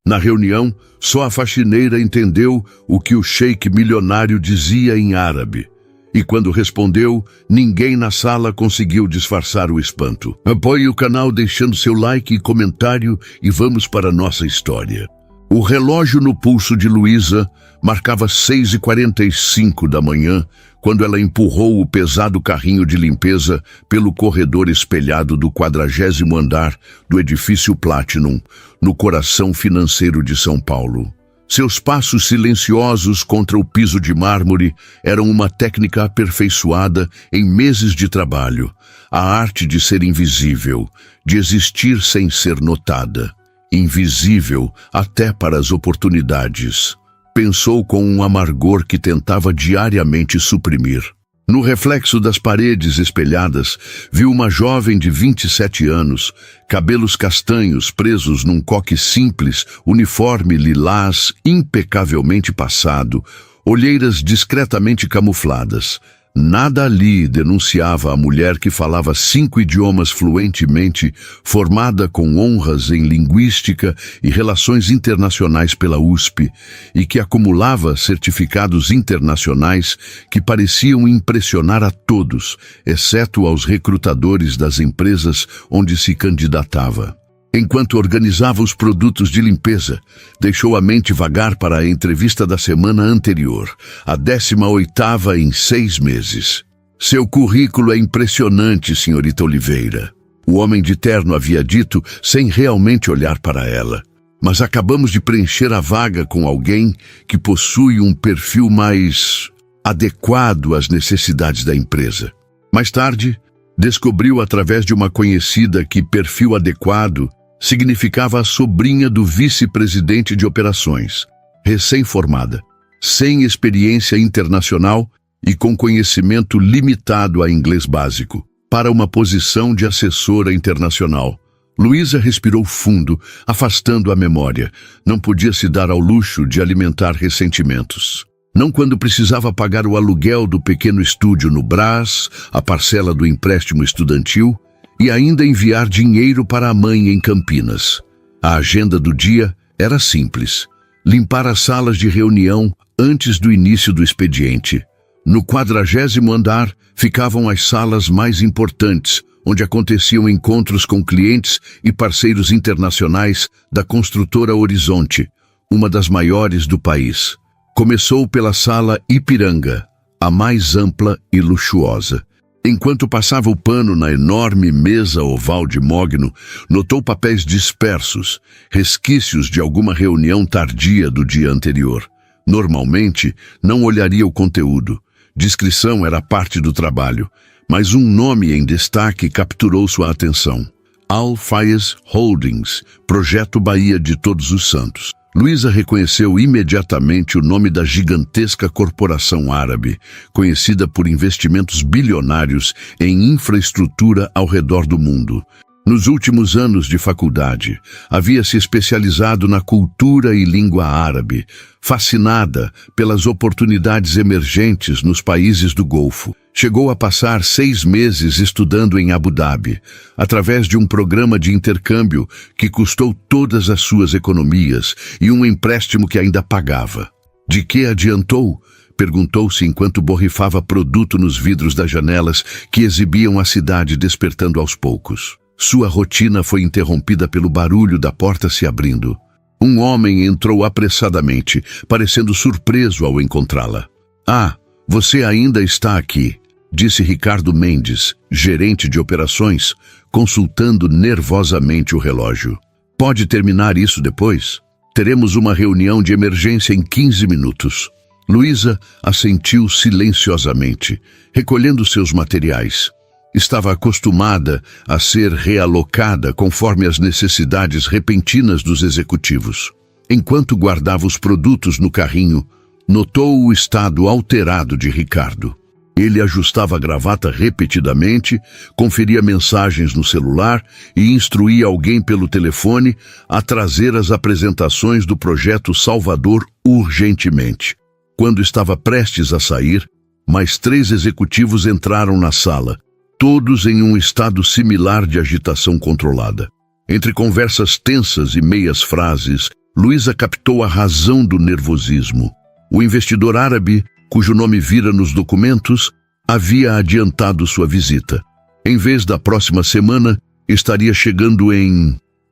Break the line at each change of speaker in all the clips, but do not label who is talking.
Na reunião, só a faxineira entendeu o que o sheik milionário dizia em árabe. E quando respondeu, ninguém na sala conseguiu disfarçar o espanto. Apoie o canal deixando seu like e comentário e vamos para a nossa história. O relógio no pulso de Luísa marcava 6h45 da manhã, quando ela empurrou o pesado carrinho de limpeza pelo corredor espelhado do 40º andar do edifício Platinum, no coração financeiro de São Paulo. Seus passos silenciosos contra o piso de mármore eram uma técnica aperfeiçoada em meses de trabalho, a arte de ser invisível, de existir sem ser notada. Invisível até para as oportunidades. Pensou com um amargor que tentava diariamente suprimir. No reflexo das paredes espelhadas, viu uma jovem de 27 anos, cabelos castanhos presos num coque simples, uniforme lilás impecavelmente passado, olheiras discretamente camufladas. Nada ali denunciava a mulher que falava 5 idiomas fluentemente, formada com honras em linguística e relações internacionais pela USP, e que acumulava certificados internacionais que pareciam impressionar a todos, exceto aos recrutadores das empresas onde se candidatava. Enquanto organizava os produtos de limpeza, deixou a mente vagar para a entrevista da semana anterior, a 18ª em 6 meses. Seu currículo é impressionante, senhorita Oliveira. O homem de terno havia dito sem realmente olhar para ela. Mas acabamos de preencher a vaga com alguém que possui um perfil mais adequado às necessidades da empresa. Mais tarde, descobriu através de uma conhecida que perfil adequado significava a sobrinha do vice-presidente de operações, recém-formada, sem experiência internacional e com conhecimento limitado a inglês básico, para uma posição de assessora internacional. Luísa respirou fundo, afastando a memória. Não podia se dar ao luxo de alimentar ressentimentos. Não quando precisava pagar o aluguel do pequeno estúdio no Brás, a parcela do empréstimo estudantil, e ainda enviar dinheiro para a mãe em Campinas. A agenda do dia era simples. Limpar as salas de reunião antes do início do expediente. No 40º andar ficavam as salas mais importantes, onde aconteciam encontros com clientes e parceiros internacionais da construtora Horizonte, uma das maiores do país. Começou pela sala Ipiranga, a mais ampla e luxuosa. Enquanto passava o pano na enorme mesa oval de mogno, notou papéis dispersos, resquícios de alguma reunião tardia do dia anterior. Normalmente, não olharia o conteúdo. Discrição era parte do trabalho, mas um nome em destaque capturou sua atenção. Al-Fayez Holdings, Projeto Bahia de Todos os Santos. Luísa reconheceu imediatamente o nome da gigantesca corporação árabe, conhecida por investimentos bilionários em infraestrutura ao redor do mundo. Nos últimos anos de faculdade, havia se especializado na cultura e língua árabe, fascinada pelas oportunidades emergentes nos países do Golfo. Chegou a passar 6 meses estudando em Abu Dhabi, através de um programa de intercâmbio que custou todas as suas economias e um empréstimo que ainda pagava. De que adiantou? Perguntou-se enquanto borrifava produto nos vidros das janelas que exibiam a cidade despertando aos poucos. Sua rotina foi interrompida pelo barulho da porta se abrindo. Um homem entrou apressadamente, parecendo surpreso ao encontrá-la. "Ah, você ainda está aqui", disse Ricardo Mendes, gerente de operações, consultando nervosamente o relógio. "Pode terminar isso depois? Teremos uma reunião de emergência em 15 minutos. Luísa assentiu silenciosamente, recolhendo seus materiais. Estava acostumada a ser realocada conforme as necessidades repentinas dos executivos. Enquanto guardava os produtos no carrinho, notou o estado alterado de Ricardo. Ele ajustava a gravata repetidamente, conferia mensagens no celular e instruía alguém pelo telefone a trazer as apresentações do projeto Salvador urgentemente. Quando estava prestes a sair, mais 3 executivos entraram na sala, todos em um estado similar de agitação controlada. Entre conversas tensas e meias frases, Luísa captou a razão do nervosismo. O investidor árabe, cujo nome vira nos documentos, havia adiantado sua visita. Em vez da próxima semana, estaria chegando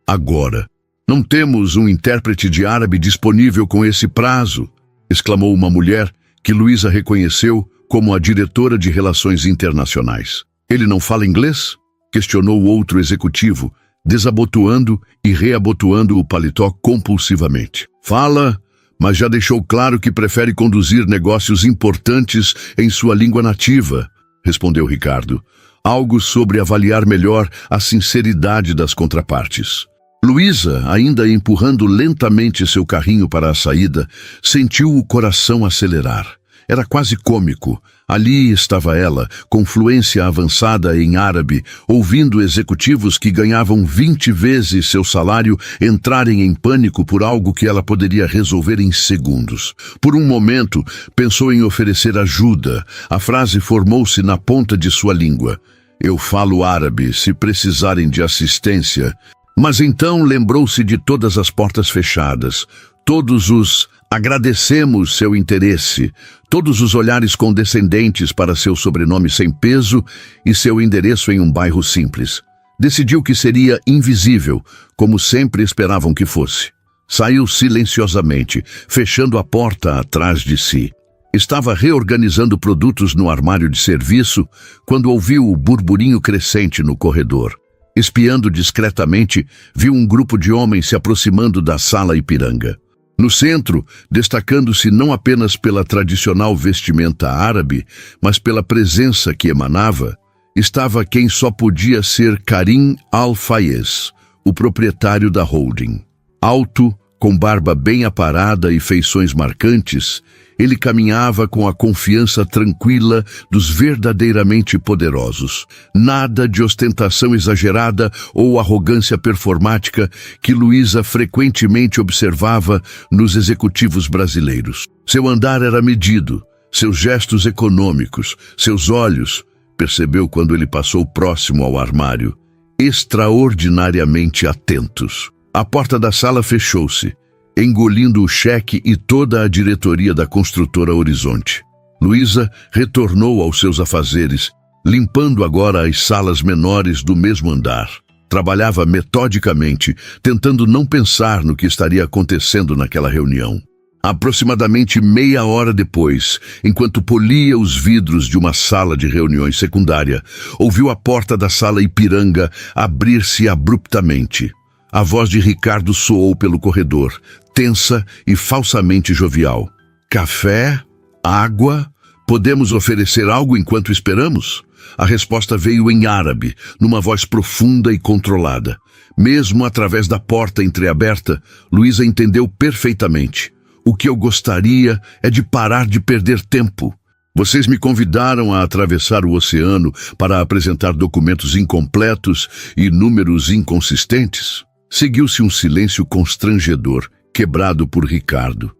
agora. Não temos um intérprete de árabe disponível com esse prazo, exclamou uma mulher que Luísa reconheceu como a diretora de Relações Internacionais. Ele não fala inglês? Questionou o outro executivo, desabotoando e reabotoando o paletó compulsivamente. Fala, mas já deixou claro que prefere conduzir negócios importantes em sua língua nativa, respondeu Ricardo. Algo sobre avaliar melhor a sinceridade das contrapartes. Luísa, ainda empurrando lentamente seu carrinho para a saída, sentiu o coração acelerar. Era quase cômico. Ali estava ela, com fluência avançada em árabe, ouvindo executivos que ganhavam 20 vezes seu salário entrarem em pânico por algo que ela poderia resolver em segundos. Por um momento, pensou em oferecer ajuda. A frase formou-se na ponta de sua língua. Eu falo árabe, se precisarem de assistência. Mas então lembrou-se de todas as portas fechadas, todos os agradecemos seu interesse, todos os olhares condescendentes para seu sobrenome sem peso e seu endereço em um bairro simples. Decidiu que seria invisível, como sempre esperavam que fosse. Saiu silenciosamente, fechando a porta atrás de si. Estava reorganizando produtos no armário de serviço quando ouviu o burburinho crescente no corredor. Espiando discretamente, viu um grupo de homens se aproximando da Sala Ipiranga. No centro, destacando-se não apenas pela tradicional vestimenta árabe, mas pela presença que emanava, estava quem só podia ser Karim Al-Fayez, o proprietário da holding. Alto, com barba bem aparada e feições marcantes, ele caminhava com a confiança tranquila dos verdadeiramente poderosos. Nada de ostentação exagerada ou arrogância performática que Luísa frequentemente observava nos executivos brasileiros. Seu andar era medido, seus gestos econômicos, seus olhos, percebeu quando ele passou próximo ao armário, extraordinariamente atentos. A porta da sala fechou-se, engolindo o cheque e toda a diretoria da construtora Horizonte. Luísa retornou aos seus afazeres, limpando agora as salas menores do mesmo andar. Trabalhava metodicamente, tentando não pensar no que estaria acontecendo naquela reunião. Aproximadamente meia hora depois, enquanto polia os vidros de uma sala de reuniões secundária, ouviu a porta da Sala Ipiranga abrir-se abruptamente. A voz de Ricardo soou pelo corredor, tensa e falsamente jovial. Café? Água? Podemos oferecer algo enquanto esperamos? A resposta veio em árabe, numa voz profunda e controlada. Mesmo através da porta entreaberta, Luísa entendeu perfeitamente. O que eu gostaria é de parar de perder tempo. Vocês me convidaram a atravessar o oceano para apresentar documentos incompletos e números inconsistentes? Seguiu-se um silêncio constrangedor, quebrado por Ricardo.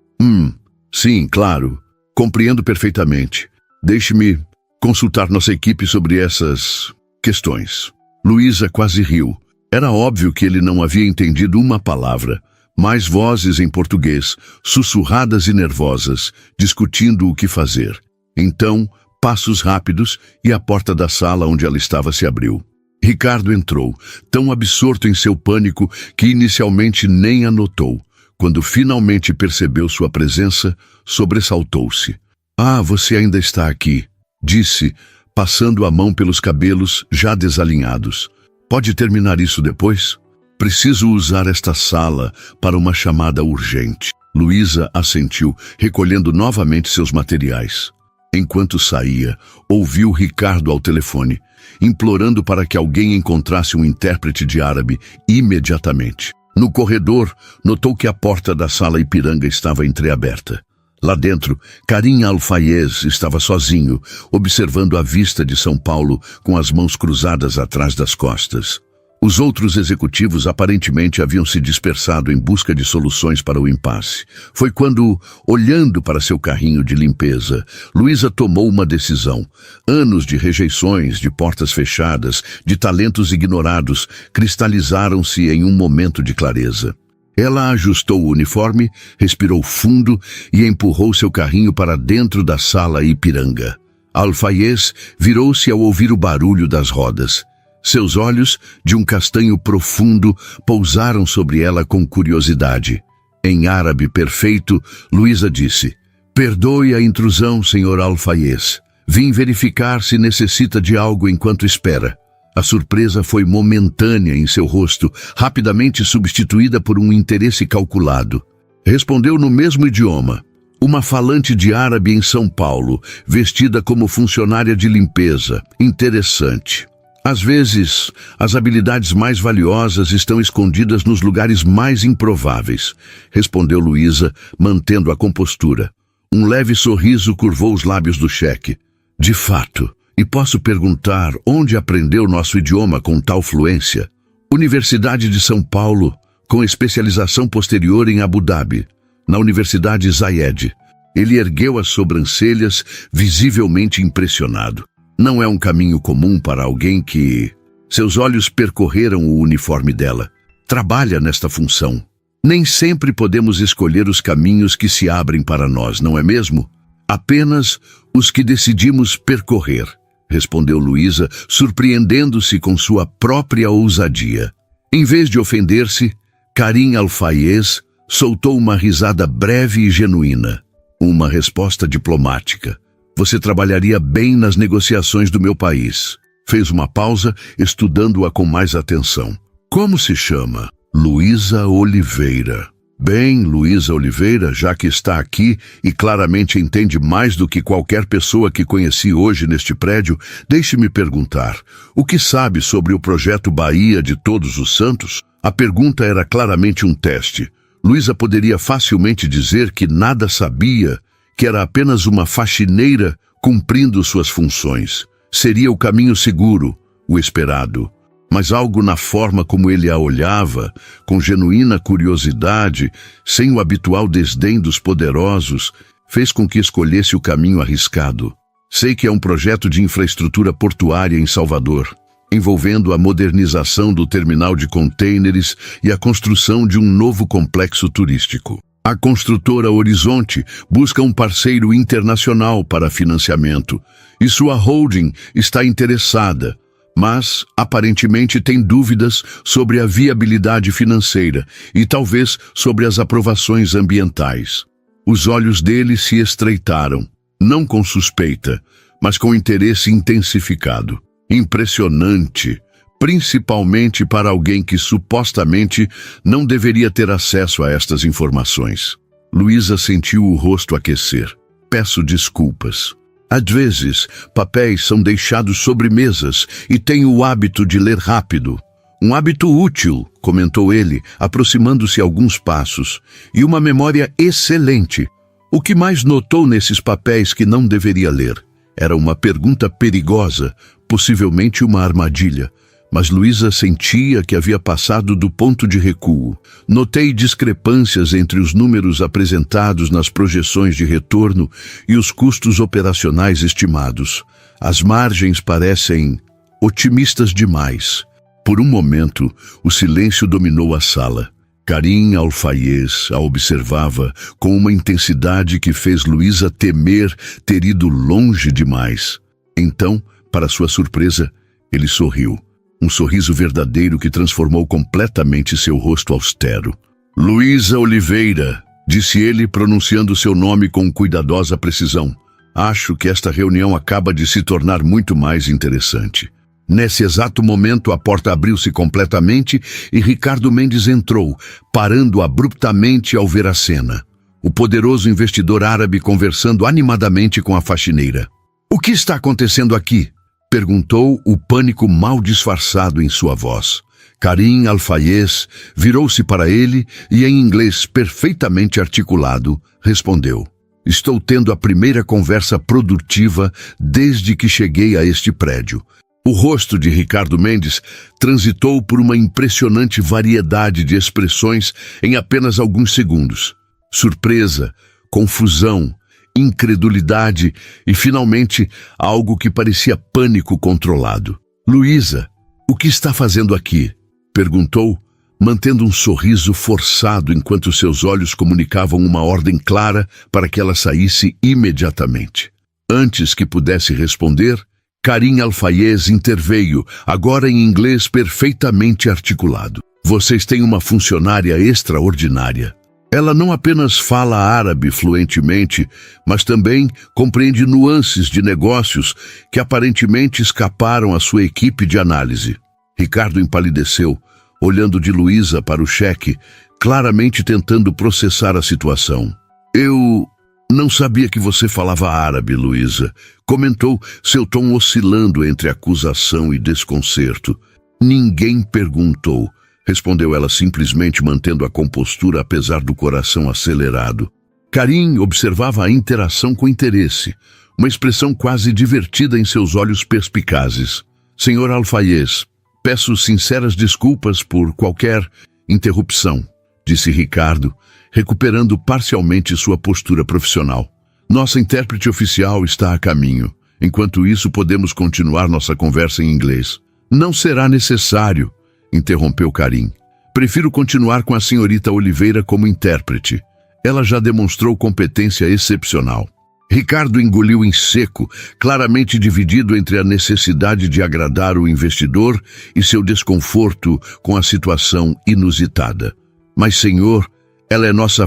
Sim, claro. Compreendo perfeitamente. Deixe-me consultar nossa equipe sobre essas questões. Luísa quase riu. Era óbvio que ele não havia entendido uma palavra. Mais vozes em português, sussurradas e nervosas, discutindo o que fazer. Então, passos rápidos e a porta da sala onde ela estava se abriu. Ricardo entrou, tão absorto em seu pânico que inicialmente nem a notou. Quando finalmente percebeu sua presença, sobressaltou-se. Ah, você ainda está aqui, disse, passando a mão pelos cabelos já desalinhados. Pode terminar isso depois? Preciso usar esta sala para uma chamada urgente. Luísa assentiu, recolhendo novamente seus materiais. Enquanto saía, ouviu Ricardo ao telefone, implorando para que alguém encontrasse um intérprete de árabe imediatamente. No corredor, notou que a porta da Sala Ipiranga estava entreaberta. Lá dentro, Karim Al-Fayez estava sozinho, observando a vista de São Paulo com as mãos cruzadas atrás das costas. Os outros executivos aparentemente haviam se dispersado em busca de soluções para o impasse. Foi quando, olhando para seu carrinho de limpeza, Luísa tomou uma decisão. Anos de rejeições, de portas fechadas, de talentos ignorados, cristalizaram-se em um momento de clareza. Ela ajustou o uniforme, respirou fundo e empurrou seu carrinho para dentro da sala Ipiranga. Alfaiez virou-se ao ouvir o barulho das rodas. Seus olhos, de um castanho profundo, pousaram sobre ela com curiosidade. Em árabe perfeito, Luísa disse: "Perdoe a intrusão, senhor Alfaiez. Vim verificar se necessita de algo enquanto espera." A surpresa foi momentânea em seu rosto, rapidamente substituída por um interesse calculado. Respondeu no mesmo idioma. Uma falante de árabe em São Paulo, vestida como funcionária de limpeza. Interessante. Às vezes, as habilidades mais valiosas estão escondidas nos lugares mais improváveis, respondeu Luísa, mantendo a compostura. Um leve sorriso curvou os lábios do cheque. De fato. E posso perguntar onde aprendeu nosso idioma com tal fluência? Universidade de São Paulo, com especialização posterior em Abu Dhabi, na Universidade Zayed. Ele ergueu as sobrancelhas, visivelmente impressionado. Não é um caminho comum para alguém que... Seus olhos percorreram o uniforme dela. Trabalha nesta função. Nem sempre podemos escolher os caminhos que se abrem para nós, não é mesmo? Apenas os que decidimos percorrer, respondeu Luísa, surpreendendo-se com sua própria ousadia. Em vez de ofender-se, Karim Alfaiez soltou uma risada breve e genuína. Uma resposta diplomática. Você trabalharia bem nas negociações do meu país. Fez uma pausa, estudando-a com mais atenção. Como se chama? Luísa Oliveira. Bem, Luísa Oliveira, já que está aqui e claramente entende mais do que qualquer pessoa que conheci hoje neste prédio, deixe-me perguntar, o que sabe sobre o projeto Bahia de Todos os Santos? A pergunta era claramente um teste. Luísa poderia facilmente dizer que nada sabia, que era apenas uma faxineira cumprindo suas funções. Seria o caminho seguro, o esperado. Mas algo na forma como ele a olhava, com genuína curiosidade, sem o habitual desdém dos poderosos, fez com que escolhesse o caminho arriscado. Sei que é um projeto de infraestrutura portuária em Salvador, envolvendo a modernização do terminal de contêineres e a construção de um novo complexo turístico. A construtora Horizonte busca um parceiro internacional para financiamento, e sua holding está interessada, mas, aparentemente, tem dúvidas sobre a viabilidade financeira e talvez sobre as aprovações ambientais. Os olhos dele se estreitaram, não com suspeita, mas com interesse intensificado. Impressionante, principalmente para alguém que supostamente não deveria ter acesso a estas informações. Luísa sentiu o rosto aquecer. Peço desculpas. Às vezes, papéis são deixados sobre mesas e tenho o hábito de ler rápido. Um hábito útil, comentou ele, aproximando-se alguns passos, e uma memória excelente. O que mais notou nesses papéis que não deveria ler? Era uma pergunta perigosa, possivelmente uma armadilha. Mas Luísa sentia que havia passado do ponto de recuo. Notei discrepâncias entre os números apresentados nas projeções de retorno e os custos operacionais estimados. As margens parecem otimistas demais. Por um momento, o silêncio dominou a sala. Karim Alfaiez a observava com uma intensidade que fez Luísa temer ter ido longe demais. Então, para sua surpresa, ele sorriu. Um sorriso verdadeiro que transformou completamente seu rosto austero. Luísa Oliveira, disse ele, pronunciando seu nome com cuidadosa precisão. Acho que esta reunião acaba de se tornar muito mais interessante. Nesse exato momento, a porta abriu-se completamente e Ricardo Mendes entrou, parando abruptamente ao ver a cena. O poderoso investidor árabe conversando animadamente com a faxineira. O que está acontecendo aqui? Perguntou, o pânico mal disfarçado em sua voz. Karim Alfaiez virou-se para ele e, em inglês perfeitamente articulado, respondeu: Estou tendo a primeira conversa produtiva desde que cheguei a este prédio. O rosto de Ricardo Mendes transitou por uma impressionante variedade de expressões em apenas alguns segundos. Surpresa, confusão, incredulidade e, finalmente, algo que parecia pânico controlado. Luísa, o que está fazendo aqui? Perguntou, mantendo um sorriso forçado enquanto seus olhos comunicavam uma ordem clara para que ela saísse imediatamente. Antes que pudesse responder, Karim Al-Fayez interveio, agora em inglês perfeitamente articulado. Vocês têm uma funcionária extraordinária. Ela não apenas fala árabe fluentemente, mas também compreende nuances de negócios que aparentemente escaparam à sua equipe de análise. Ricardo empalideceu, olhando de Luísa para o cheque, claramente tentando processar a situação. Eu não sabia que você falava árabe, Luísa, comentou, seu tom oscilando entre acusação e desconcerto. Ninguém perguntou, respondeu ela simplesmente mantendo a compostura apesar do coração acelerado. Karim observava a interação com interesse, uma expressão quase divertida em seus olhos perspicazes. Senhor Al-Fayez, peço sinceras desculpas por qualquer interrupção, disse Ricardo, recuperando parcialmente sua postura profissional. Nossa intérprete oficial está a caminho. Enquanto isso, podemos continuar nossa conversa em inglês. Não será necessário, interrompeu Karim. Prefiro continuar com a senhorita Oliveira como intérprete. Ela já demonstrou competência excepcional. Ricardo engoliu em seco, claramente dividido entre a necessidade de agradar o investidor e seu desconforto com a situação inusitada. Mas, senhor, ela é nossa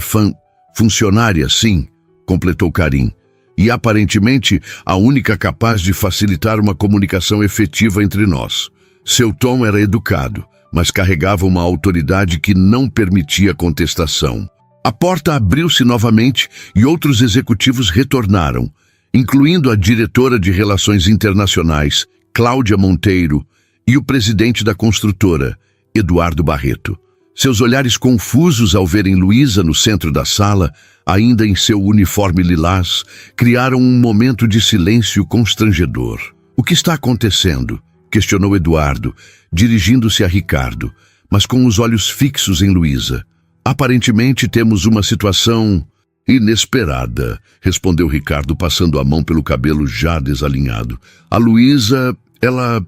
funcionária, sim, completou Karim, e aparentemente a única capaz de facilitar uma comunicação efetiva entre nós. Seu tom era educado, mas carregava uma autoridade que não permitia contestação. A porta abriu-se novamente e outros executivos retornaram, incluindo a diretora de Relações Internacionais, Cláudia Monteiro, e o presidente da construtora, Eduardo Barreto. Seus olhares confusos ao verem Luísa no centro da sala, ainda em seu uniforme lilás, criaram um momento de silêncio constrangedor. O que está acontecendo? Questionou Eduardo, dirigindo-se a Ricardo, mas com os olhos fixos em Luísa. Aparentemente temos uma situação inesperada, respondeu Ricardo, passando a mão pelo cabelo já desalinhado. A Luísa, ela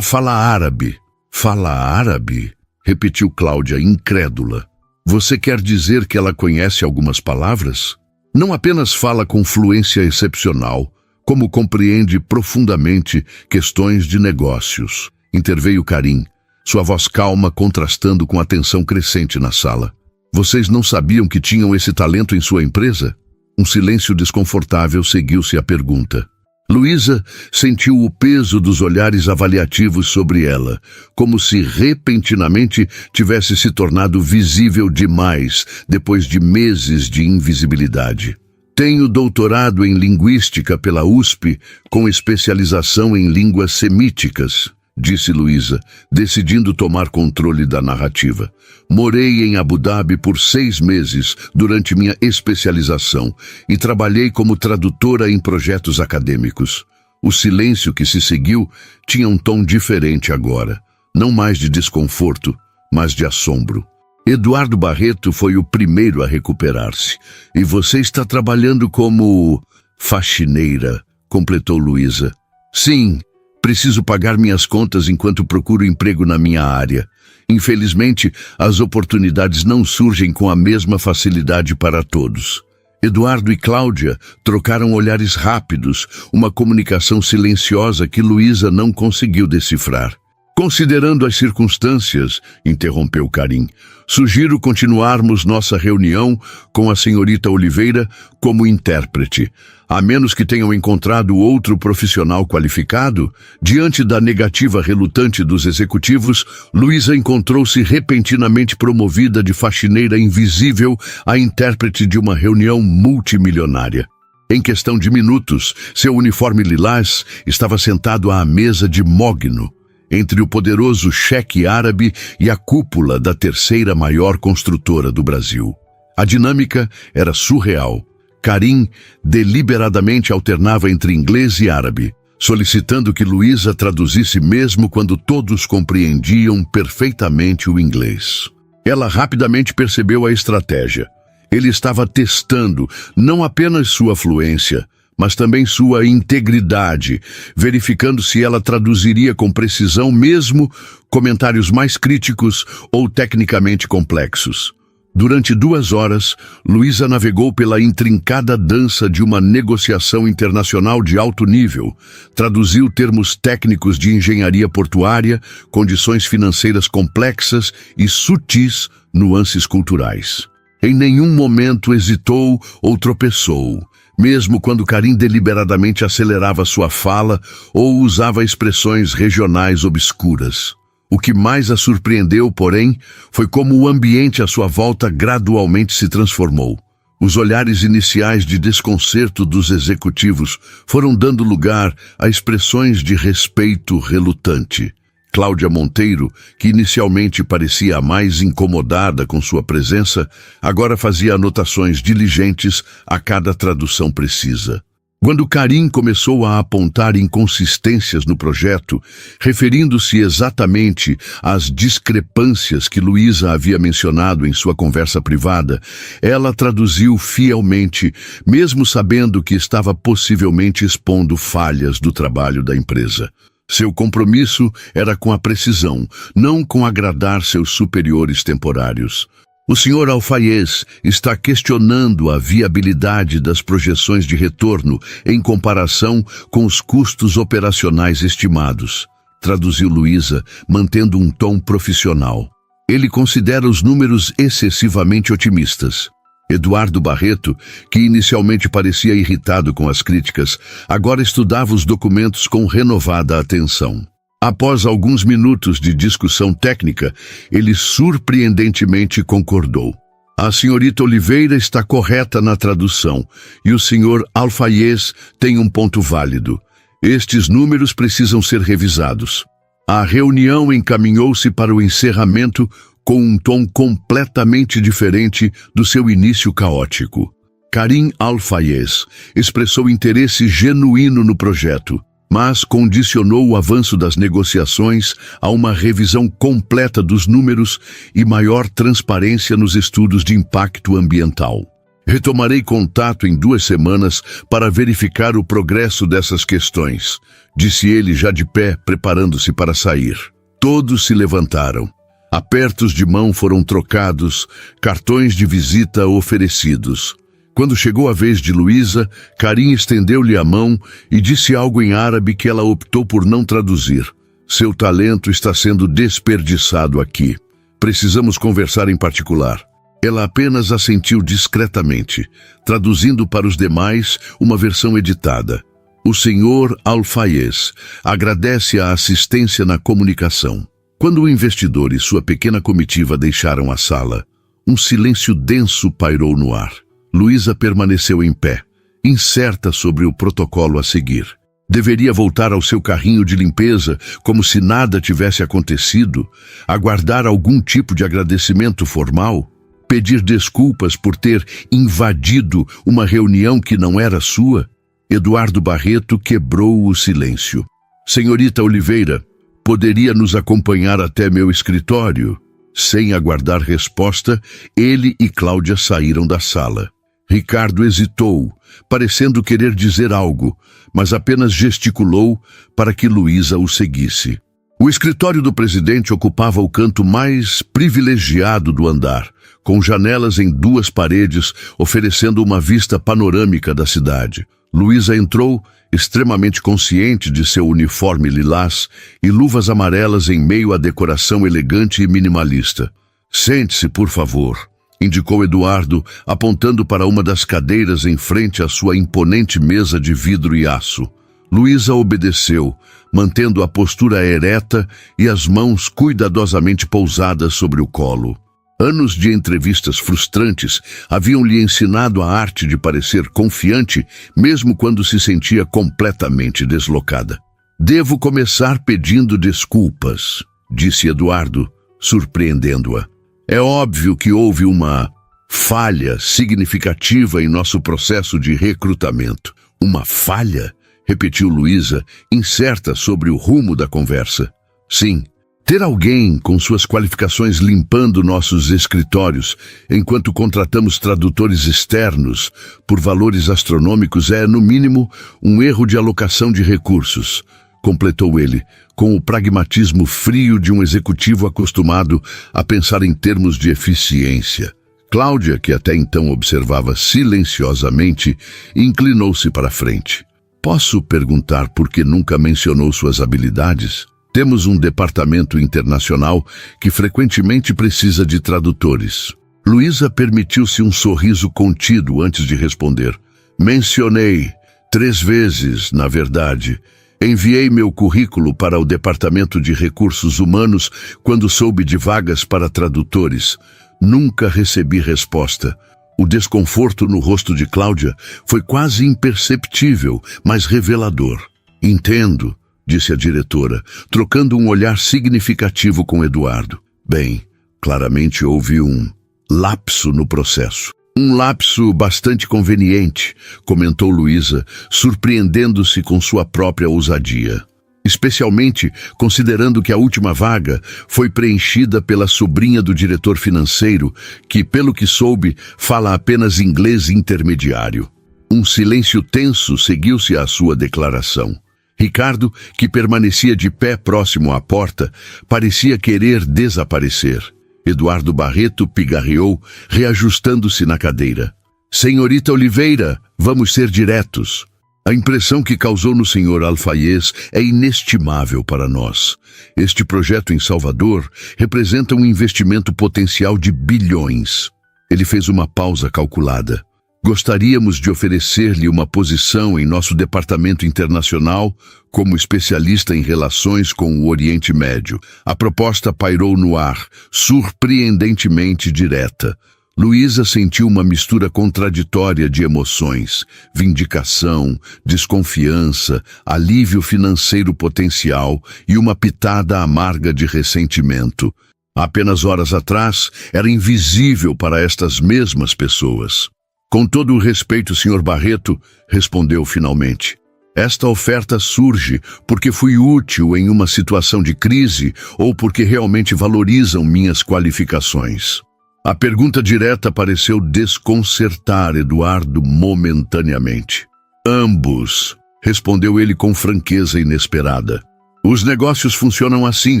fala árabe. Fala árabe? Repetiu Cláudia, incrédula. Você quer dizer que ela conhece algumas palavras? Não apenas fala com fluência excepcional, como compreende profundamente questões de negócios. Interveio Karim, sua voz calma contrastando com a tensão crescente na sala. Vocês não sabiam que tinham esse talento em sua empresa? Um silêncio desconfortável seguiu-se à pergunta. Luísa sentiu o peso dos olhares avaliativos sobre ela, como se repentinamente tivesse se tornado visível demais depois de meses de invisibilidade. Tenho doutorado em linguística pela USP, com especialização em línguas semíticas, disse Luísa, decidindo tomar controle da narrativa. Morei em Abu Dhabi por 6 meses durante minha especialização e trabalhei como tradutora em projetos acadêmicos. O silêncio que se seguiu tinha um tom diferente agora, não mais de desconforto, mas de assombro. Eduardo Barreto foi o primeiro a recuperar-se. E você está trabalhando como faxineira, completou Luísa. Sim. Preciso pagar minhas contas enquanto procuro emprego na minha área. Infelizmente, as oportunidades não surgem com a mesma facilidade para todos. Eduardo e Cláudia trocaram olhares rápidos, uma comunicação silenciosa que Luísa não conseguiu decifrar. Considerando as circunstâncias, interrompeu Karim, sugiro continuarmos nossa reunião com a senhorita Oliveira como intérprete. A menos que tenham encontrado outro profissional qualificado, diante da negativa relutante dos executivos, Luísa encontrou-se repentinamente promovida de faxineira invisível a intérprete de uma reunião multimilionária. Em questão de minutos, seu uniforme lilás estava sentado à mesa de mogno, entre o poderoso cheque árabe e a cúpula da terceira maior construtora do Brasil. A dinâmica era surreal. Karim deliberadamente alternava entre inglês e árabe, solicitando que Luísa traduzisse mesmo quando todos compreendiam perfeitamente o inglês. Ela rapidamente percebeu a estratégia. Ele estava testando não apenas sua fluência, mas também sua integridade, verificando se ela traduziria com precisão mesmo comentários mais críticos ou tecnicamente complexos. Durante 2 horas, Luísa navegou pela intrincada dança de uma negociação internacional de alto nível, traduziu termos técnicos de engenharia portuária, condições financeiras complexas e sutis nuances culturais. Em nenhum momento hesitou ou tropeçou, mesmo quando Karim deliberadamente acelerava sua fala ou usava expressões regionais obscuras. O que mais a surpreendeu, porém, foi como o ambiente à sua volta gradualmente se transformou. Os olhares iniciais de desconcerto dos executivos foram dando lugar a expressões de respeito relutante. Cláudia Monteiro, que inicialmente parecia a mais incomodada com sua presença, agora fazia anotações diligentes a cada tradução precisa. Quando Karim começou a apontar inconsistências no projeto, referindo-se exatamente às discrepâncias que Luísa havia mencionado em sua conversa privada, ela traduziu fielmente, mesmo sabendo que estava possivelmente expondo falhas do trabalho da empresa. Seu compromisso era com a precisão, não com agradar seus superiores temporários. O Sr. Alfaiez está questionando a viabilidade das projeções de retorno em comparação com os custos operacionais estimados, traduziu Luísa, mantendo um tom profissional. Ele considera os números excessivamente otimistas. Eduardo Barreto, que inicialmente parecia irritado com as críticas, agora estudava os documentos com renovada atenção. Após alguns minutos de discussão técnica, ele surpreendentemente concordou. A senhorita Oliveira está correta na tradução e o senhor Alfaiez tem um ponto válido. Estes números precisam ser revisados. A reunião encaminhou-se para o encerramento com um tom completamente diferente do seu início caótico. Karim Alfaiez expressou interesse genuíno no projeto, mas condicionou o avanço das negociações a uma revisão completa dos números e maior transparência nos estudos de impacto ambiental. Retomarei contato em 2 semanas para verificar o progresso dessas questões, disse ele já de pé, preparando-se para sair. Todos se levantaram. Apertos de mão foram trocados, cartões de visita oferecidos. Quando chegou a vez de Luísa, Karim estendeu-lhe a mão e disse algo em árabe que ela optou por não traduzir. Seu talento está sendo desperdiçado aqui. Precisamos conversar em particular. Ela apenas assentiu discretamente, traduzindo para os demais uma versão editada. O senhor Alfaiez agradece a assistência na comunicação. Quando o investidor e sua pequena comitiva deixaram a sala, um silêncio denso pairou no ar. Luísa permaneceu em pé, incerta sobre o protocolo a seguir. Deveria voltar ao seu carrinho de limpeza como se nada tivesse acontecido, aguardar algum tipo de agradecimento formal, pedir desculpas por ter invadido uma reunião que não era sua? Eduardo Barreto quebrou o silêncio. Senhorita Oliveira, poderia nos acompanhar até meu escritório? Sem aguardar resposta, ele e Cláudia saíram da sala. Ricardo hesitou, parecendo querer dizer algo, mas apenas gesticulou para que Luísa o seguisse. O escritório do presidente ocupava o canto mais privilegiado do andar, com janelas em 2 paredes, oferecendo uma vista panorâmica da cidade. Luísa entrou, extremamente consciente de seu uniforme lilás e luvas amarelas em meio à decoração elegante e minimalista. Sente-se, por favor, indicou Eduardo, apontando para uma das cadeiras em frente à sua imponente mesa de vidro e aço. Luísa obedeceu, mantendo a postura ereta e as mãos cuidadosamente pousadas sobre o colo. Anos de entrevistas frustrantes haviam-lhe ensinado a arte de parecer confiante, mesmo quando se sentia completamente deslocada. Devo começar pedindo desculpas, disse Eduardo, surpreendendo-a. É óbvio que houve uma falha significativa em nosso processo de recrutamento. Uma falha? Repetiu Luísa, incerta sobre o rumo da conversa. Sim, Ter alguém com suas qualificações limpando nossos escritórios, enquanto contratamos tradutores externos por valores astronômicos é, no mínimo, um erro de alocação de recursos, completou ele, com o pragmatismo frio de um executivo acostumado a pensar em termos de eficiência. Cláudia, que até então observava silenciosamente, inclinou-se para a frente. Posso perguntar por que nunca mencionou suas habilidades? Temos um departamento internacional que frequentemente precisa de tradutores. Luísa permitiu-se um sorriso contido antes de responder. Mencionei 3 vezes, na verdade. Enviei meu currículo para o Departamento de Recursos Humanos quando soube de vagas para tradutores. Nunca recebi resposta. O desconforto no rosto de Cláudia foi quase imperceptível, mas revelador. Entendo, disse a diretora, trocando um olhar significativo com Eduardo. Bem, claramente houve um lapso no processo. Um lapso bastante conveniente, comentou Luísa, surpreendendo-se com sua própria ousadia. Especialmente considerando que a última vaga foi preenchida pela sobrinha do diretor financeiro, que, pelo que soube, fala apenas inglês intermediário. Um silêncio tenso seguiu-se à sua declaração. Ricardo, que permanecia de pé próximo à porta, parecia querer desaparecer. Eduardo Barreto pigarreou, reajustando-se na cadeira. Senhorita Oliveira, vamos ser diretos. A impressão que causou no Sr. Alfaiez é inestimável para nós. Este projeto em Salvador representa um investimento potencial de bilhões. Ele fez uma pausa calculada. Gostaríamos de oferecer-lhe uma posição em nosso departamento internacional como especialista em relações com o Oriente Médio. A proposta pairou no ar, surpreendentemente direta. Luísa sentiu uma mistura contraditória de emoções: vindicação, desconfiança, alívio financeiro potencial e uma pitada amarga de ressentimento. Apenas horas atrás, era invisível para estas mesmas pessoas. Com todo o respeito, Sr. Barreto, respondeu finalmente. Esta oferta surge porque fui útil em uma situação de crise ou porque realmente valorizam minhas qualificações. A pergunta direta pareceu desconcertar Eduardo momentaneamente. Ambos, respondeu ele com franqueza inesperada. Os negócios funcionam assim,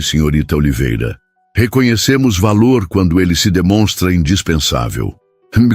senhorita Oliveira. Reconhecemos valor quando ele se demonstra indispensável.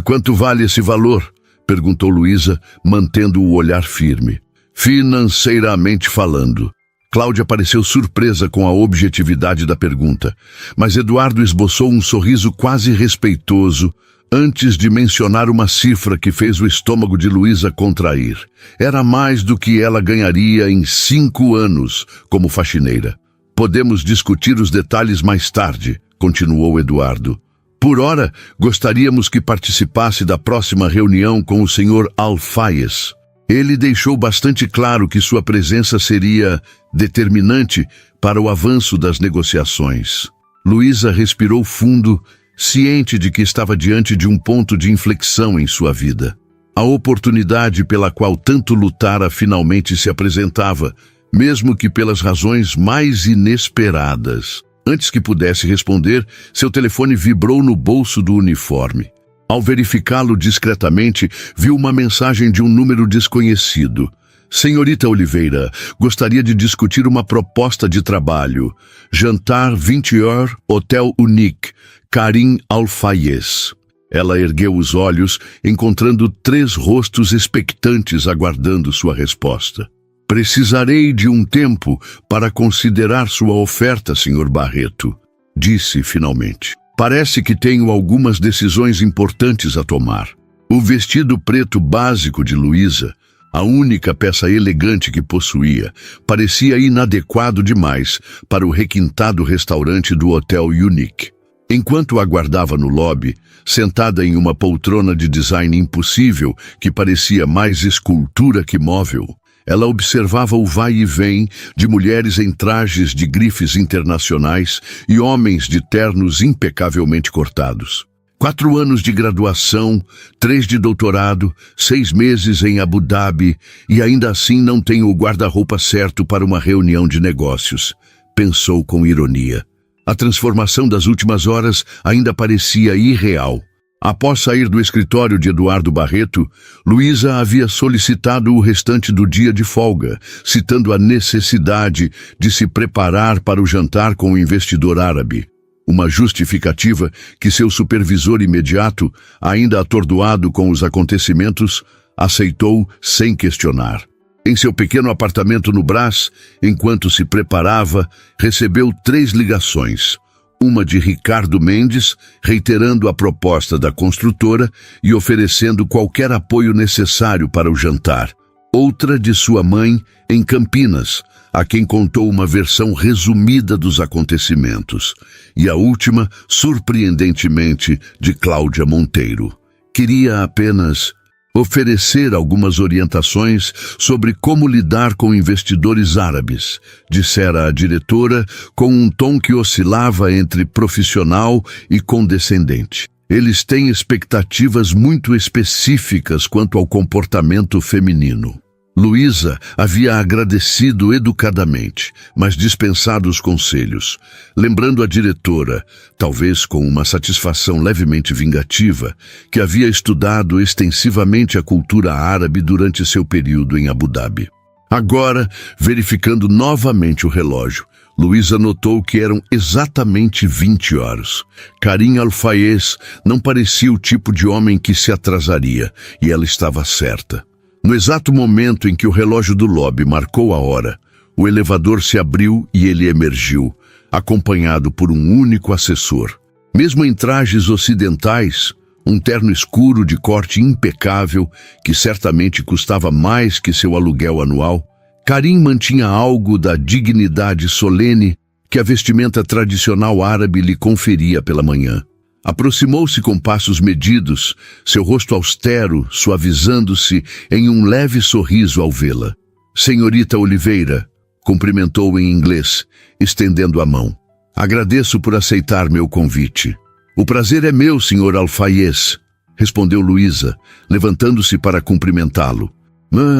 Quanto vale esse valor? Perguntou Luísa, mantendo o olhar firme. Financeiramente falando. Cláudia pareceu surpresa com a objetividade da pergunta, mas Eduardo esboçou um sorriso quase respeitoso antes de mencionar uma cifra que fez o estômago de Luísa contrair. Era mais do que ela ganharia em 5 anos como faxineira. Podemos discutir os detalhes mais tarde, continuou Eduardo. Por ora, gostaríamos que participasse da próxima reunião com o Sr. Alfaiez. Ele deixou bastante claro que sua presença seria determinante para o avanço das negociações. Luísa respirou fundo, ciente de que estava diante de um ponto de inflexão em sua vida. A oportunidade pela qual tanto lutara finalmente se apresentava, mesmo que pelas razões mais inesperadas. Antes que pudesse responder, seu telefone vibrou no bolso do uniforme. Ao verificá-lo discretamente, viu uma mensagem de um número desconhecido. Senhorita Oliveira, gostaria de discutir uma proposta de trabalho. Jantar 20 horas, Hotel Unique, Karim Alfaiez. Ela ergueu os olhos, encontrando 3 rostos expectantes aguardando sua resposta. Precisarei de um tempo para considerar sua oferta, Sr. Barreto, disse finalmente. Parece que tenho algumas decisões importantes a tomar. O vestido preto básico de Luísa, a única peça elegante que possuía, parecia inadequado demais para o requintado restaurante do Hotel Unique. Enquanto aguardava no lobby, sentada em uma poltrona de design impossível que parecia mais escultura que móvel, ela observava o vai e vem de mulheres em trajes de grifes internacionais e homens de ternos impecavelmente cortados. 4 anos de graduação, 3 de doutorado, 6 meses em Abu Dhabi e ainda assim não tenho o guarda-roupa certo para uma reunião de negócios, pensou com ironia. A transformação das últimas horas ainda parecia irreal. Após sair do escritório de Eduardo Barreto, Luísa havia solicitado o restante do dia de folga, citando a necessidade de se preparar para o jantar com o investidor árabe. Uma justificativa que seu supervisor imediato, ainda atordoado com os acontecimentos, aceitou sem questionar. Em seu pequeno apartamento no Brás, enquanto se preparava, recebeu 3 ligações. Uma de Ricardo Mendes, reiterando a proposta da construtora e oferecendo qualquer apoio necessário para o jantar. Outra de sua mãe, em Campinas, a quem contou uma versão resumida dos acontecimentos. E a última, surpreendentemente, de Cláudia Monteiro. Queria apenas oferecer algumas orientações sobre como lidar com investidores árabes, dissera a diretora com um tom que oscilava entre profissional e condescendente. Eles têm expectativas muito específicas quanto ao comportamento feminino. Luísa havia agradecido educadamente, mas dispensado os conselhos, lembrando a diretora, talvez com uma satisfação levemente vingativa, que havia estudado extensivamente a cultura árabe durante seu período em Abu Dhabi. Agora, verificando novamente o relógio, Luísa notou que eram exatamente 20 horas. Karim Al-Fayez não parecia o tipo de homem que se atrasaria, e ela estava certa. No exato momento em que o relógio do lobby marcou a hora, o elevador se abriu e ele emergiu, acompanhado por um único assessor. Mesmo em trajes ocidentais, um terno escuro de corte impecável, que certamente custava mais que seu aluguel anual, Karim mantinha algo da dignidade solene que a vestimenta tradicional árabe lhe conferia pela manhã. Aproximou-se com passos medidos, seu rosto austero suavizando-se em um leve sorriso ao vê-la. "Senhorita Oliveira", cumprimentou em inglês, estendendo a mão. "Agradeço por aceitar meu convite." "O prazer é meu, Sr. Al-Fayez", respondeu Luísa, levantando-se para cumprimentá-lo.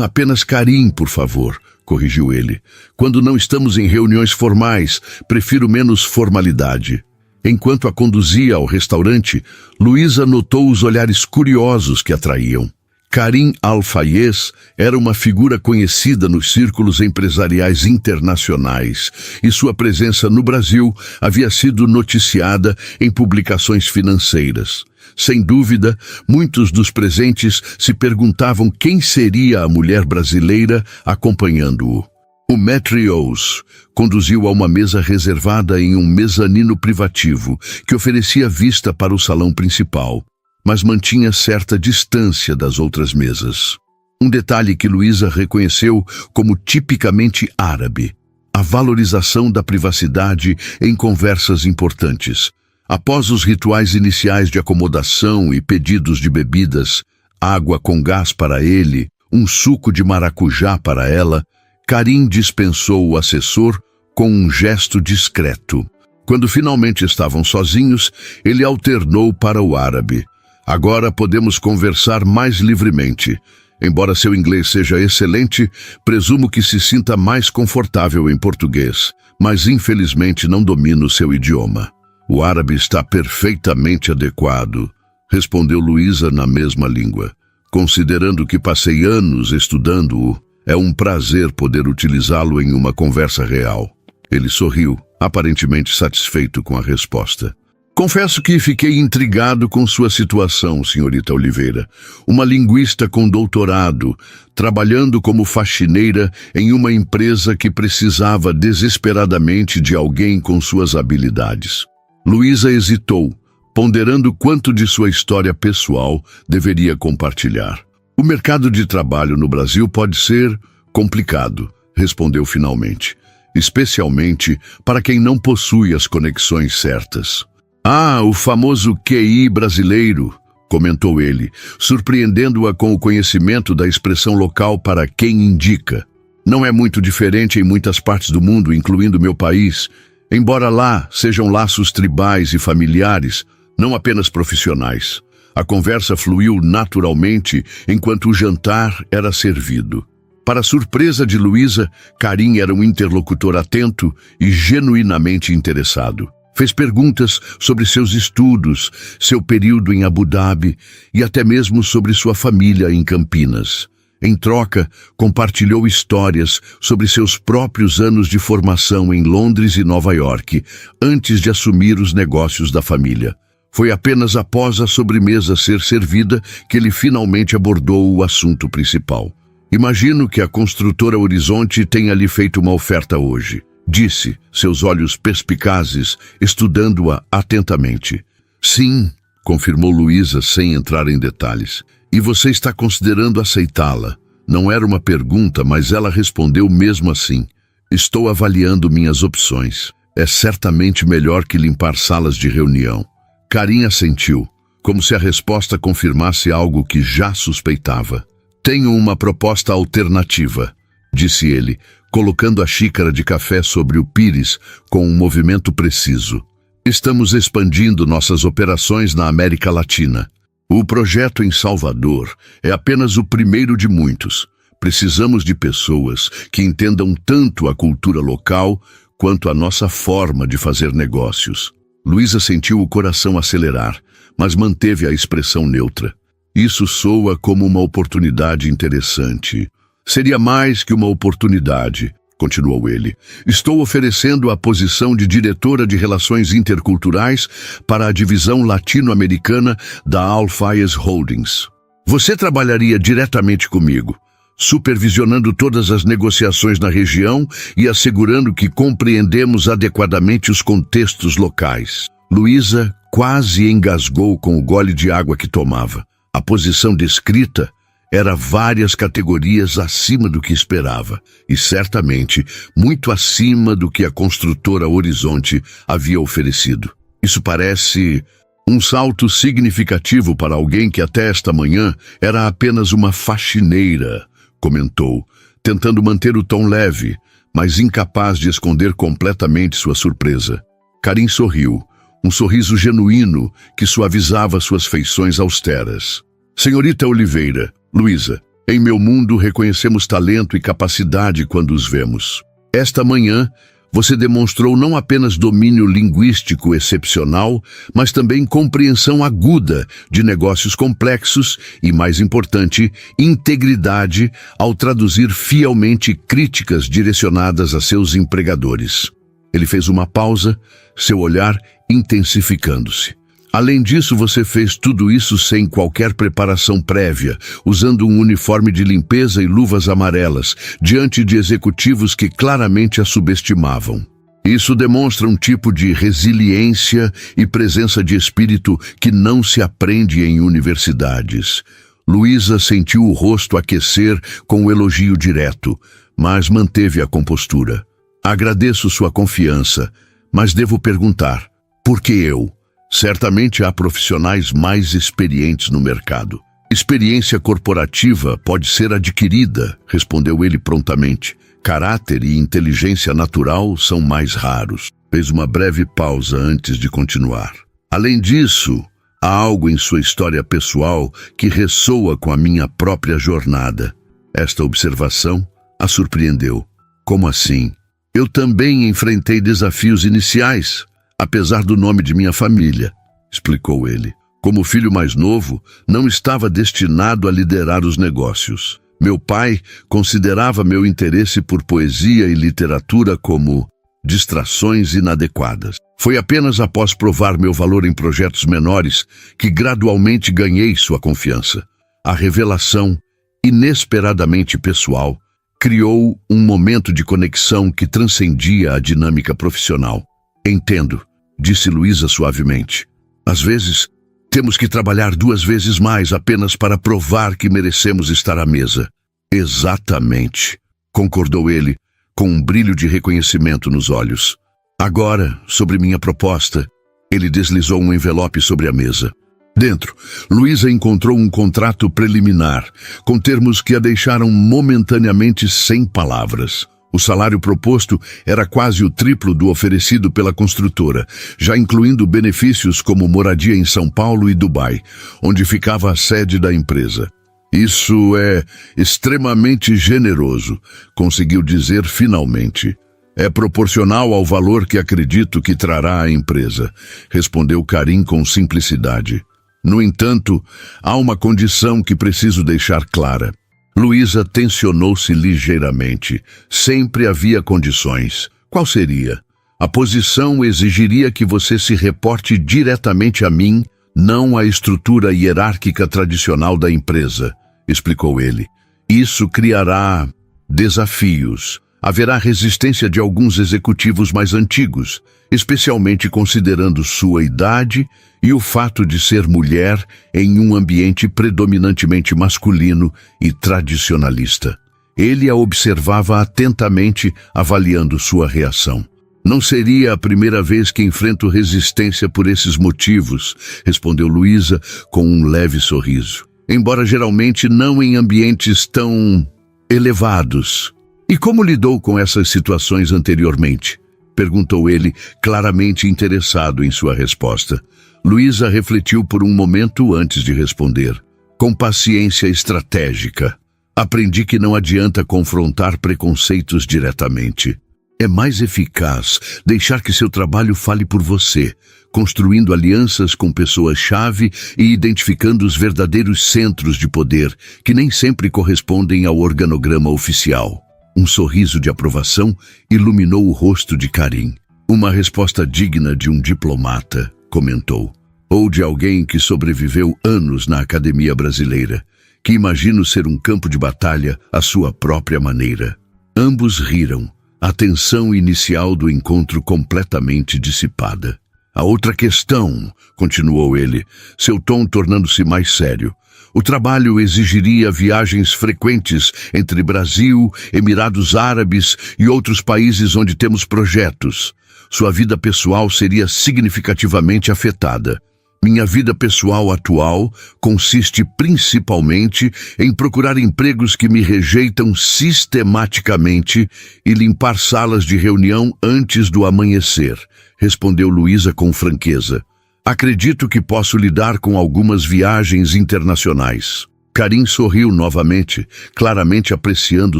Apenas Karim, por favor", corrigiu ele. "Quando não estamos em reuniões formais, prefiro menos formalidade." Enquanto a conduzia ao restaurante, Luísa notou os olhares curiosos que atraíam. Karim Al-Fayez era uma figura conhecida nos círculos empresariais internacionais e sua presença no Brasil havia sido noticiada em publicações financeiras. Sem dúvida, muitos dos presentes se perguntavam quem seria a mulher brasileira acompanhando-o. O Maître-Ous conduziu a uma mesa reservada em um mezanino privativo que oferecia vista para o salão principal, mas mantinha certa distância das outras mesas. Um detalhe que Luísa reconheceu como tipicamente árabe: a valorização da privacidade em conversas importantes. Após os rituais iniciais de acomodação e pedidos de bebidas, água com gás para ele, um suco de maracujá para ela, Karim dispensou o assessor com um gesto discreto. Quando finalmente estavam sozinhos, ele alternou para o árabe. "Agora podemos conversar mais livremente. Embora seu inglês seja excelente, presumo que se sinta mais confortável em português, mas infelizmente não domino seu idioma." "O árabe está perfeitamente adequado", respondeu Luísa na mesma língua. "Considerando que passei anos estudando-o, é um prazer poder utilizá-lo em uma conversa real." Ele sorriu, aparentemente satisfeito com a resposta. "Confesso que fiquei intrigado com sua situação, senhorita Oliveira. Uma linguista com doutorado, trabalhando como faxineira em uma empresa que precisava desesperadamente de alguém com suas habilidades." Luísa hesitou, ponderando quanto de sua história pessoal deveria compartilhar. "O mercado de trabalho no Brasil pode ser complicado", respondeu finalmente, "especialmente para quem não possui as conexões certas." "Ah, o famoso QI brasileiro", comentou ele, surpreendendo-a com o conhecimento da expressão local para quem indica. "Não é muito diferente em muitas partes do mundo, incluindo meu país, embora lá sejam laços tribais e familiares, não apenas profissionais." A conversa fluiu naturalmente enquanto o jantar era servido. Para surpresa de Luísa, Karim era um interlocutor atento e genuinamente interessado. Fez perguntas sobre seus estudos, seu período em Abu Dhabi e até mesmo sobre sua família em Campinas. Em troca, compartilhou histórias sobre seus próprios anos de formação em Londres e Nova York, antes de assumir os negócios da família. Foi apenas após a sobremesa ser servida que ele finalmente abordou o assunto principal. Imagino que a construtora Horizonte tenha lhe feito uma oferta hoje, disse, seus olhos perspicazes, estudando-a atentamente. Sim, confirmou Luísa sem entrar em detalhes. E você está considerando aceitá-la? Não era uma pergunta, mas ela respondeu mesmo assim. Estou avaliando minhas opções. É certamente melhor que limpar salas de reunião. Karim assentiu, como se a resposta confirmasse algo que já suspeitava. Tenho uma proposta alternativa, disse ele, colocando a xícara de café sobre o pires com um movimento preciso. Estamos expandindo nossas operações na América Latina. O projeto em Salvador é apenas o primeiro de muitos. Precisamos de pessoas que entendam tanto a cultura local quanto a nossa forma de fazer negócios. Luísa sentiu o coração acelerar, mas manteve a expressão neutra. Isso soa como uma oportunidade interessante. Seria mais que uma oportunidade, continuou ele. Estou oferecendo a posição de diretora de Relações Interculturais para a divisão latino-americana da Al-Fayez Holdings. Você trabalharia diretamente comigo, supervisionando todas as negociações na região e assegurando que compreendemos adequadamente os contextos locais. Luísa quase engasgou com o gole de água que tomava. A posição descrita era várias categorias acima do que esperava, e certamente muito acima do que a construtora Horizonte havia oferecido. Isso parece um salto significativo para alguém que até esta manhã era apenas uma faxineira, comentou, tentando manter o tom leve, mas incapaz de esconder completamente sua surpresa. Karim sorriu, um sorriso genuíno que suavizava suas feições austeras. Senhorita Oliveira, Luísa, em meu mundo reconhecemos talento e capacidade quando os vemos. Esta manhã, você demonstrou não apenas domínio linguístico excepcional, mas também compreensão aguda de negócios complexos e, mais importante, integridade ao traduzir fielmente críticas direcionadas a seus empregadores. Ele fez uma pausa, seu olhar intensificando-se. Além disso, você fez tudo isso sem qualquer preparação prévia, usando um uniforme de limpeza e luvas amarelas, diante de executivos que claramente a subestimavam. Isso demonstra um tipo de resiliência e presença de espírito que não se aprende em universidades. Luísa sentiu o rosto aquecer com o elogio direto, mas manteve a compostura. Agradeço sua confiança, mas devo perguntar, por que eu? Certamente há profissionais mais experientes no mercado. Experiência corporativa pode ser adquirida, respondeu ele prontamente. Caráter e inteligência natural são mais raros. Fez uma breve pausa antes de continuar. Além disso, há algo em sua história pessoal que ressoa com a minha própria jornada. Esta observação a surpreendeu. Como assim? Eu também enfrentei desafios iniciais, apesar do nome de minha família, explicou ele. Como filho mais novo, não estava destinado a liderar os negócios. Meu pai considerava meu interesse por poesia e literatura como distrações inadequadas. Foi apenas após provar meu valor em projetos menores que gradualmente ganhei sua confiança. A revelação, inesperadamente pessoal, criou um momento de conexão que transcendia a dinâmica profissional. Entendo, disse Luísa suavemente. Às vezes, temos que trabalhar 2 vezes mais apenas para provar que merecemos estar à mesa. Exatamente, concordou ele, com um brilho de reconhecimento nos olhos. Agora, sobre minha proposta, ele deslizou um envelope sobre a mesa. Dentro, Luísa encontrou um contrato preliminar, com termos que a deixaram momentaneamente sem palavras. O salário proposto era quase o triplo do oferecido pela construtora, já incluindo benefícios como moradia em São Paulo e Dubai, onde ficava a sede da empresa. Isso é extremamente generoso, conseguiu dizer finalmente. É proporcional ao valor que acredito que trará à empresa, respondeu Karim com simplicidade. No entanto, há uma condição que preciso deixar clara. Luísa tensionou-se ligeiramente. Sempre havia condições. Qual seria? A posição exigiria que você se reporte diretamente a mim, não à estrutura hierárquica tradicional da empresa, explicou ele. Isso criará desafios. Haverá resistência de alguns executivos mais antigos, especialmente considerando sua idade e o fato de ser mulher em um ambiente predominantemente masculino e tradicionalista. Ele a observava atentamente, avaliando sua reação. Não seria a primeira vez que enfrento resistência por esses motivos, respondeu Luísa com um leve sorriso. Embora geralmente não em ambientes tão elevados. E como lidou com essas situações anteriormente? Perguntou ele, claramente interessado em sua resposta. Luísa refletiu por um momento antes de responder. Com paciência estratégica. Aprendi que não adianta confrontar preconceitos diretamente. É mais eficaz deixar que seu trabalho fale por você, construindo alianças com pessoas-chave e identificando os verdadeiros centros de poder, que nem sempre correspondem ao organograma oficial. Um sorriso de aprovação iluminou o rosto de Karim. Uma resposta digna de um diplomata, comentou. Ou de alguém que sobreviveu anos na academia brasileira, que imagino ser um campo de batalha à sua própria maneira. Ambos riram, a tensão inicial do encontro completamente dissipada. A outra questão, continuou ele, seu tom tornando-se mais sério. O trabalho exigiria viagens frequentes entre Brasil, Emirados Árabes e outros países onde temos projetos. Sua vida pessoal seria significativamente afetada. Minha vida pessoal atual consiste principalmente em procurar empregos que me rejeitam sistematicamente e limpar salas de reunião antes do amanhecer, respondeu Luísa com franqueza. Acredito que posso lidar com algumas viagens internacionais. Karim sorriu novamente, claramente apreciando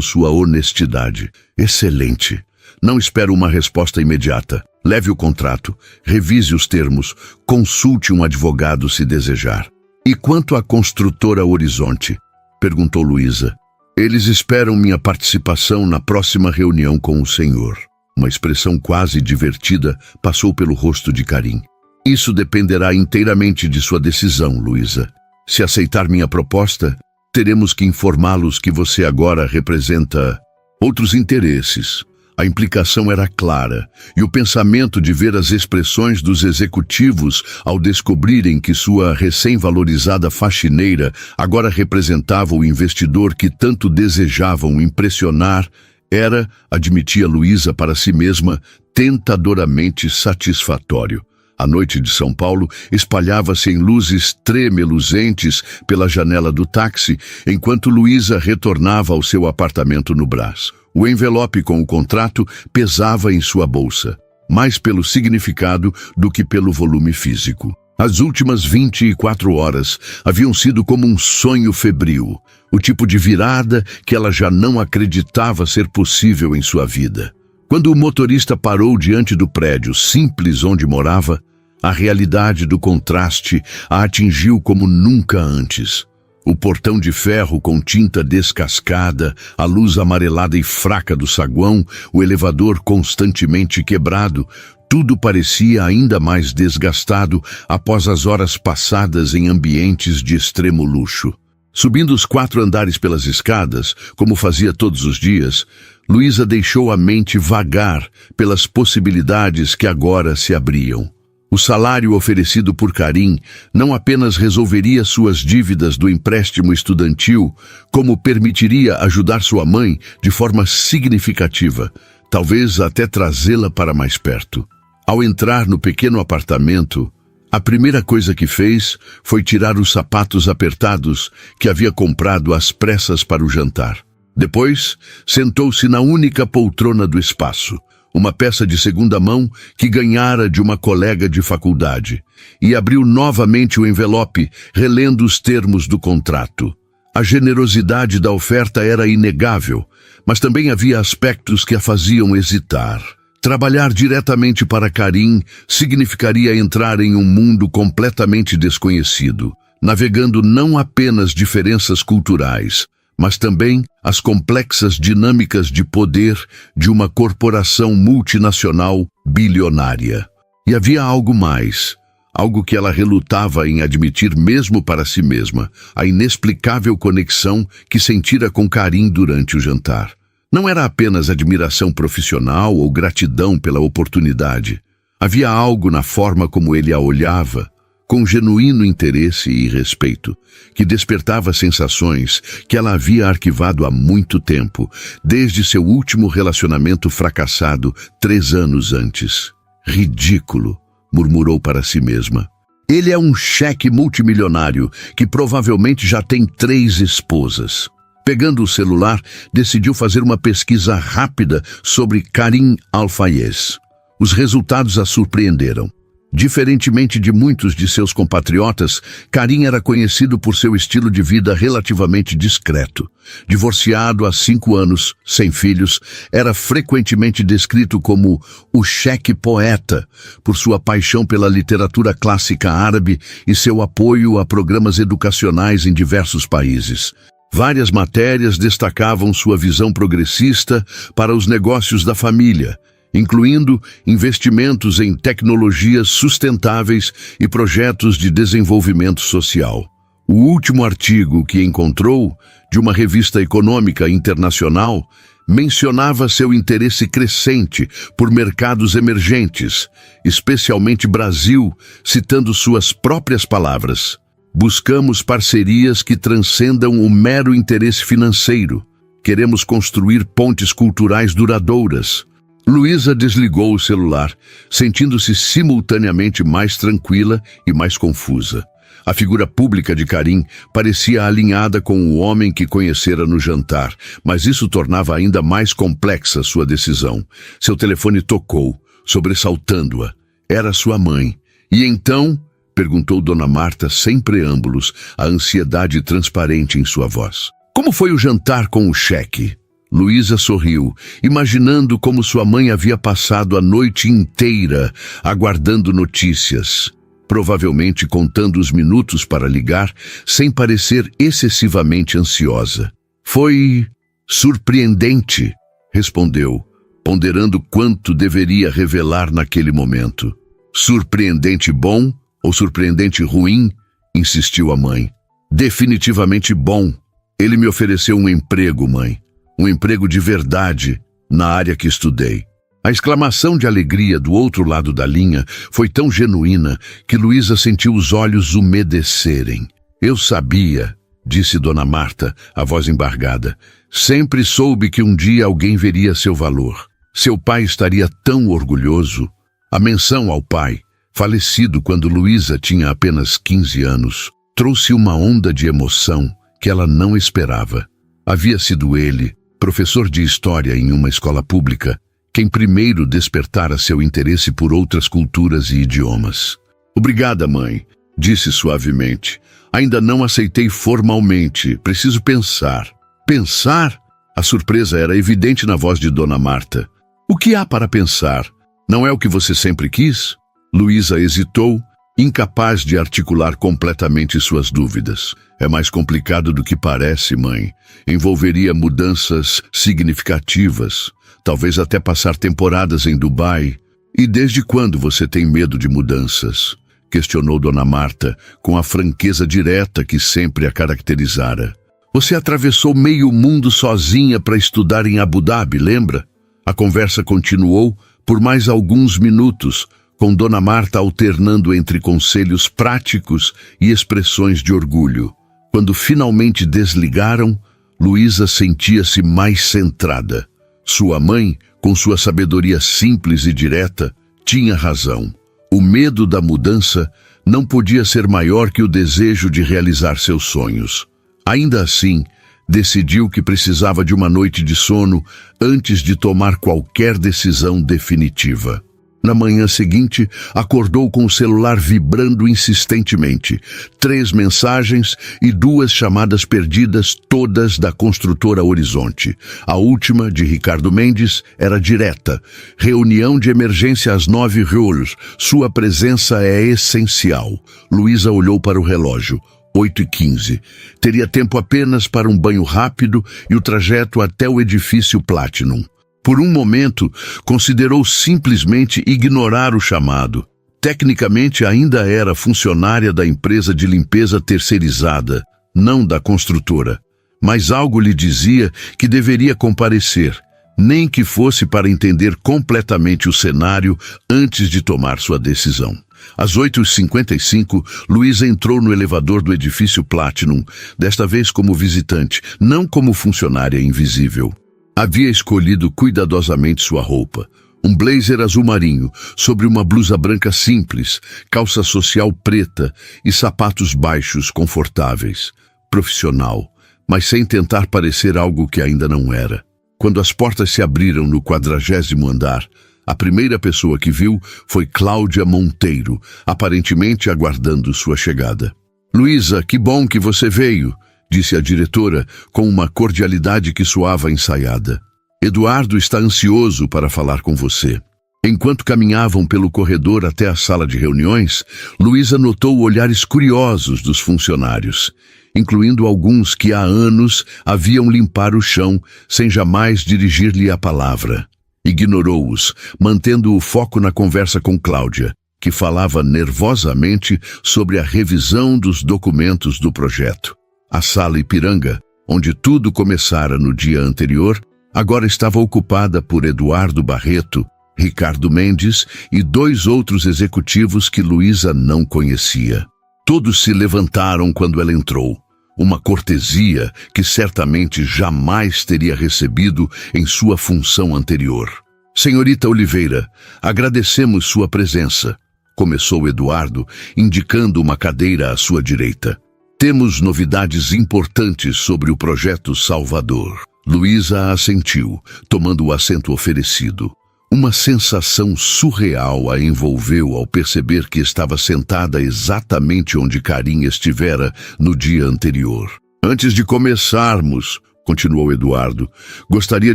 sua honestidade. Excelente. Não espero uma resposta imediata. Leve o contrato, revise os termos, consulte um advogado se desejar. E quanto à construtora Horizonte? Perguntou Luísa. Eles esperam minha participação na próxima reunião com o senhor. Uma expressão quase divertida passou pelo rosto de Karim. Isso dependerá inteiramente de sua decisão, Luísa. Se aceitar minha proposta, teremos que informá-los que você agora representa outros interesses. A implicação era clara, e o pensamento de ver as expressões dos executivos ao descobrirem que sua recém-valorizada faxineira agora representava o investidor que tanto desejavam impressionar era, admitia Luísa para si mesma, tentadoramente satisfatório. A noite de São Paulo espalhava-se em luzes tremeluzentes pela janela do táxi, enquanto Luísa retornava ao seu apartamento no Brás. O envelope com o contrato pesava em sua bolsa, mais pelo significado do que pelo volume físico. As últimas 24 horas haviam sido como um sonho febril, o tipo de virada que ela já não acreditava ser possível em sua vida. Quando o motorista parou diante do prédio simples onde morava, a realidade do contraste a atingiu como nunca antes. O portão de ferro com tinta descascada, a luz amarelada e fraca do saguão, o elevador constantemente quebrado, tudo parecia ainda mais desgastado após as horas passadas em ambientes de extremo luxo. Subindo os 4 andares pelas escadas, como fazia todos os dias, Luísa deixou a mente vagar pelas possibilidades que agora se abriam. O salário oferecido por Karim não apenas resolveria suas dívidas do empréstimo estudantil, como permitiria ajudar sua mãe de forma significativa, talvez até trazê-la para mais perto. Ao entrar no pequeno apartamento, a primeira coisa que fez foi tirar os sapatos apertados que havia comprado às pressas para o jantar. Depois, sentou-se na única poltrona do espaço, uma peça de segunda mão que ganhara de uma colega de faculdade, e abriu novamente o envelope, relendo os termos do contrato. A generosidade da oferta era inegável, mas também havia aspectos que a faziam hesitar. Trabalhar diretamente para Karim significaria entrar em um mundo completamente desconhecido, navegando não apenas diferenças culturais, mas também as complexas dinâmicas de poder de uma corporação multinacional bilionária. E havia algo mais, algo que ela relutava em admitir mesmo para si mesma, a inexplicável conexão que sentira com Karim durante o jantar. Não era apenas admiração profissional ou gratidão pela oportunidade. Havia algo na forma como ele a olhava, com genuíno interesse e respeito, que despertava sensações que ela havia arquivado há muito tempo, desde seu último relacionamento fracassado 3 anos antes. Ridículo, murmurou para si mesma. Ele é um cheque multimilionário que provavelmente já tem 3 esposas. Pegando o celular, decidiu fazer uma pesquisa rápida sobre Karim Al-Fayez. Os resultados a surpreenderam. Diferentemente de muitos de seus compatriotas, Karim era conhecido por seu estilo de vida relativamente discreto. Divorciado há 5 anos, sem filhos, era frequentemente descrito como o cheque poeta, por sua paixão pela literatura clássica árabe e seu apoio a programas educacionais em diversos países. Várias matérias destacavam sua visão progressista para os negócios da família, incluindo investimentos em tecnologias sustentáveis e projetos de desenvolvimento social. O último artigo que encontrou, de uma revista econômica internacional, mencionava seu interesse crescente por mercados emergentes, especialmente Brasil, citando suas próprias palavras. Buscamos parcerias que transcendam o mero interesse financeiro. Queremos construir pontes culturais duradouras. Luísa desligou o celular, sentindo-se simultaneamente mais tranquila e mais confusa. A figura pública de Karim parecia alinhada com o homem que conhecera no jantar, mas isso tornava ainda mais complexa sua decisão. Seu telefone tocou, sobressaltando-a. Era sua mãe. E então, perguntou Dona Marta sem preâmbulos, a ansiedade transparente em sua voz. Como foi o jantar com o cheque? Luísa sorriu, imaginando como sua mãe havia passado a noite inteira aguardando notícias, provavelmente contando os minutos para ligar, sem parecer excessivamente ansiosa. Foi surpreendente, respondeu, ponderando quanto deveria revelar naquele momento. Surpreendente bom ou surpreendente ruim? Insistiu a mãe. Definitivamente bom. Ele me ofereceu um emprego, mãe. Um emprego de verdade na área que estudei. A exclamação de alegria do outro lado da linha foi tão genuína que Luísa sentiu os olhos umedecerem. Eu sabia, disse Dona Marta, a voz embargada. Sempre soube que um dia alguém veria seu valor. Seu pai estaria tão orgulhoso. A menção ao pai, falecido quando Luísa tinha apenas 15 anos, trouxe uma onda de emoção que ela não esperava. Havia sido ele, professor de história em uma escola pública, quem primeiro despertara seu interesse por outras culturas e idiomas. Obrigada, mãe, disse suavemente. Ainda não aceitei formalmente, preciso pensar. Pensar? A surpresa era evidente na voz de Dona Marta. O que há para pensar? Não é o que você sempre quis? Luísa hesitou, incapaz de articular completamente suas dúvidas. É mais complicado do que parece, mãe. Envolveria mudanças significativas, talvez até passar temporadas em Dubai. E desde quando você tem medo de mudanças? Questionou Dona Marta, com a franqueza direta que sempre a caracterizara. Você atravessou meio mundo sozinha para estudar em Abu Dhabi, lembra? A conversa continuou por mais alguns minutos, com Dona Marta alternando entre conselhos práticos e expressões de orgulho. Quando finalmente desligaram, Luísa sentia-se mais centrada. Sua mãe, com sua sabedoria simples e direta, tinha razão. O medo da mudança não podia ser maior que o desejo de realizar seus sonhos. Ainda assim, decidiu que precisava de uma noite de sono antes de tomar qualquer decisão definitiva. Na manhã seguinte, acordou com o celular vibrando insistentemente. 3 mensagens e 2 chamadas perdidas, todas da construtora Horizonte. A última, de Ricardo Mendes, era direta. Reunião de emergência às 9 horas. Sua presença é essencial. Luísa olhou para o relógio. 8h15. Teria tempo apenas para um banho rápido e o trajeto até o edifício Platinum. Por um momento, considerou simplesmente ignorar o chamado. Tecnicamente, ainda era funcionária da empresa de limpeza terceirizada, não da construtora. Mas algo lhe dizia que deveria comparecer, nem que fosse para entender completamente o cenário antes de tomar sua decisão. Às 8h55, Luísa entrou no elevador do edifício Platinum, desta vez como visitante, não como funcionária invisível. Havia escolhido cuidadosamente sua roupa. Um blazer azul marinho, sobre uma blusa branca simples, calça social preta e sapatos baixos confortáveis. Profissional, mas sem tentar parecer algo que ainda não era. Quando as portas se abriram no 40º andar, a primeira pessoa que viu foi Cláudia Monteiro, aparentemente aguardando sua chegada. «Luísa, que bom que você veio», disse a diretora, com uma cordialidade que soava ensaiada. «Eduardo está ansioso para falar com você». Enquanto caminhavam pelo corredor até a sala de reuniões, Luísa notou olhares curiosos dos funcionários, incluindo alguns que há anos haviam limpado o chão sem jamais dirigir-lhe a palavra. Ignorou-os, mantendo o foco na conversa com Cláudia, que falava nervosamente sobre a revisão dos documentos do projeto. A sala Ipiranga, onde tudo começara no dia anterior, agora estava ocupada por Eduardo Barreto, Ricardo Mendes e 2 outros executivos que Luísa não conhecia. Todos se levantaram quando ela entrou, uma cortesia que certamente jamais teria recebido em sua função anterior. «Senhorita Oliveira, agradecemos sua presença», começou Eduardo, indicando uma cadeira à sua direita. «Temos novidades importantes sobre o projeto Salvador». Luísa assentiu, tomando o assento oferecido. Uma sensação surreal a envolveu ao perceber que estava sentada exatamente onde Karim estivera no dia anterior. «Antes de começarmos», continuou Eduardo, «gostaria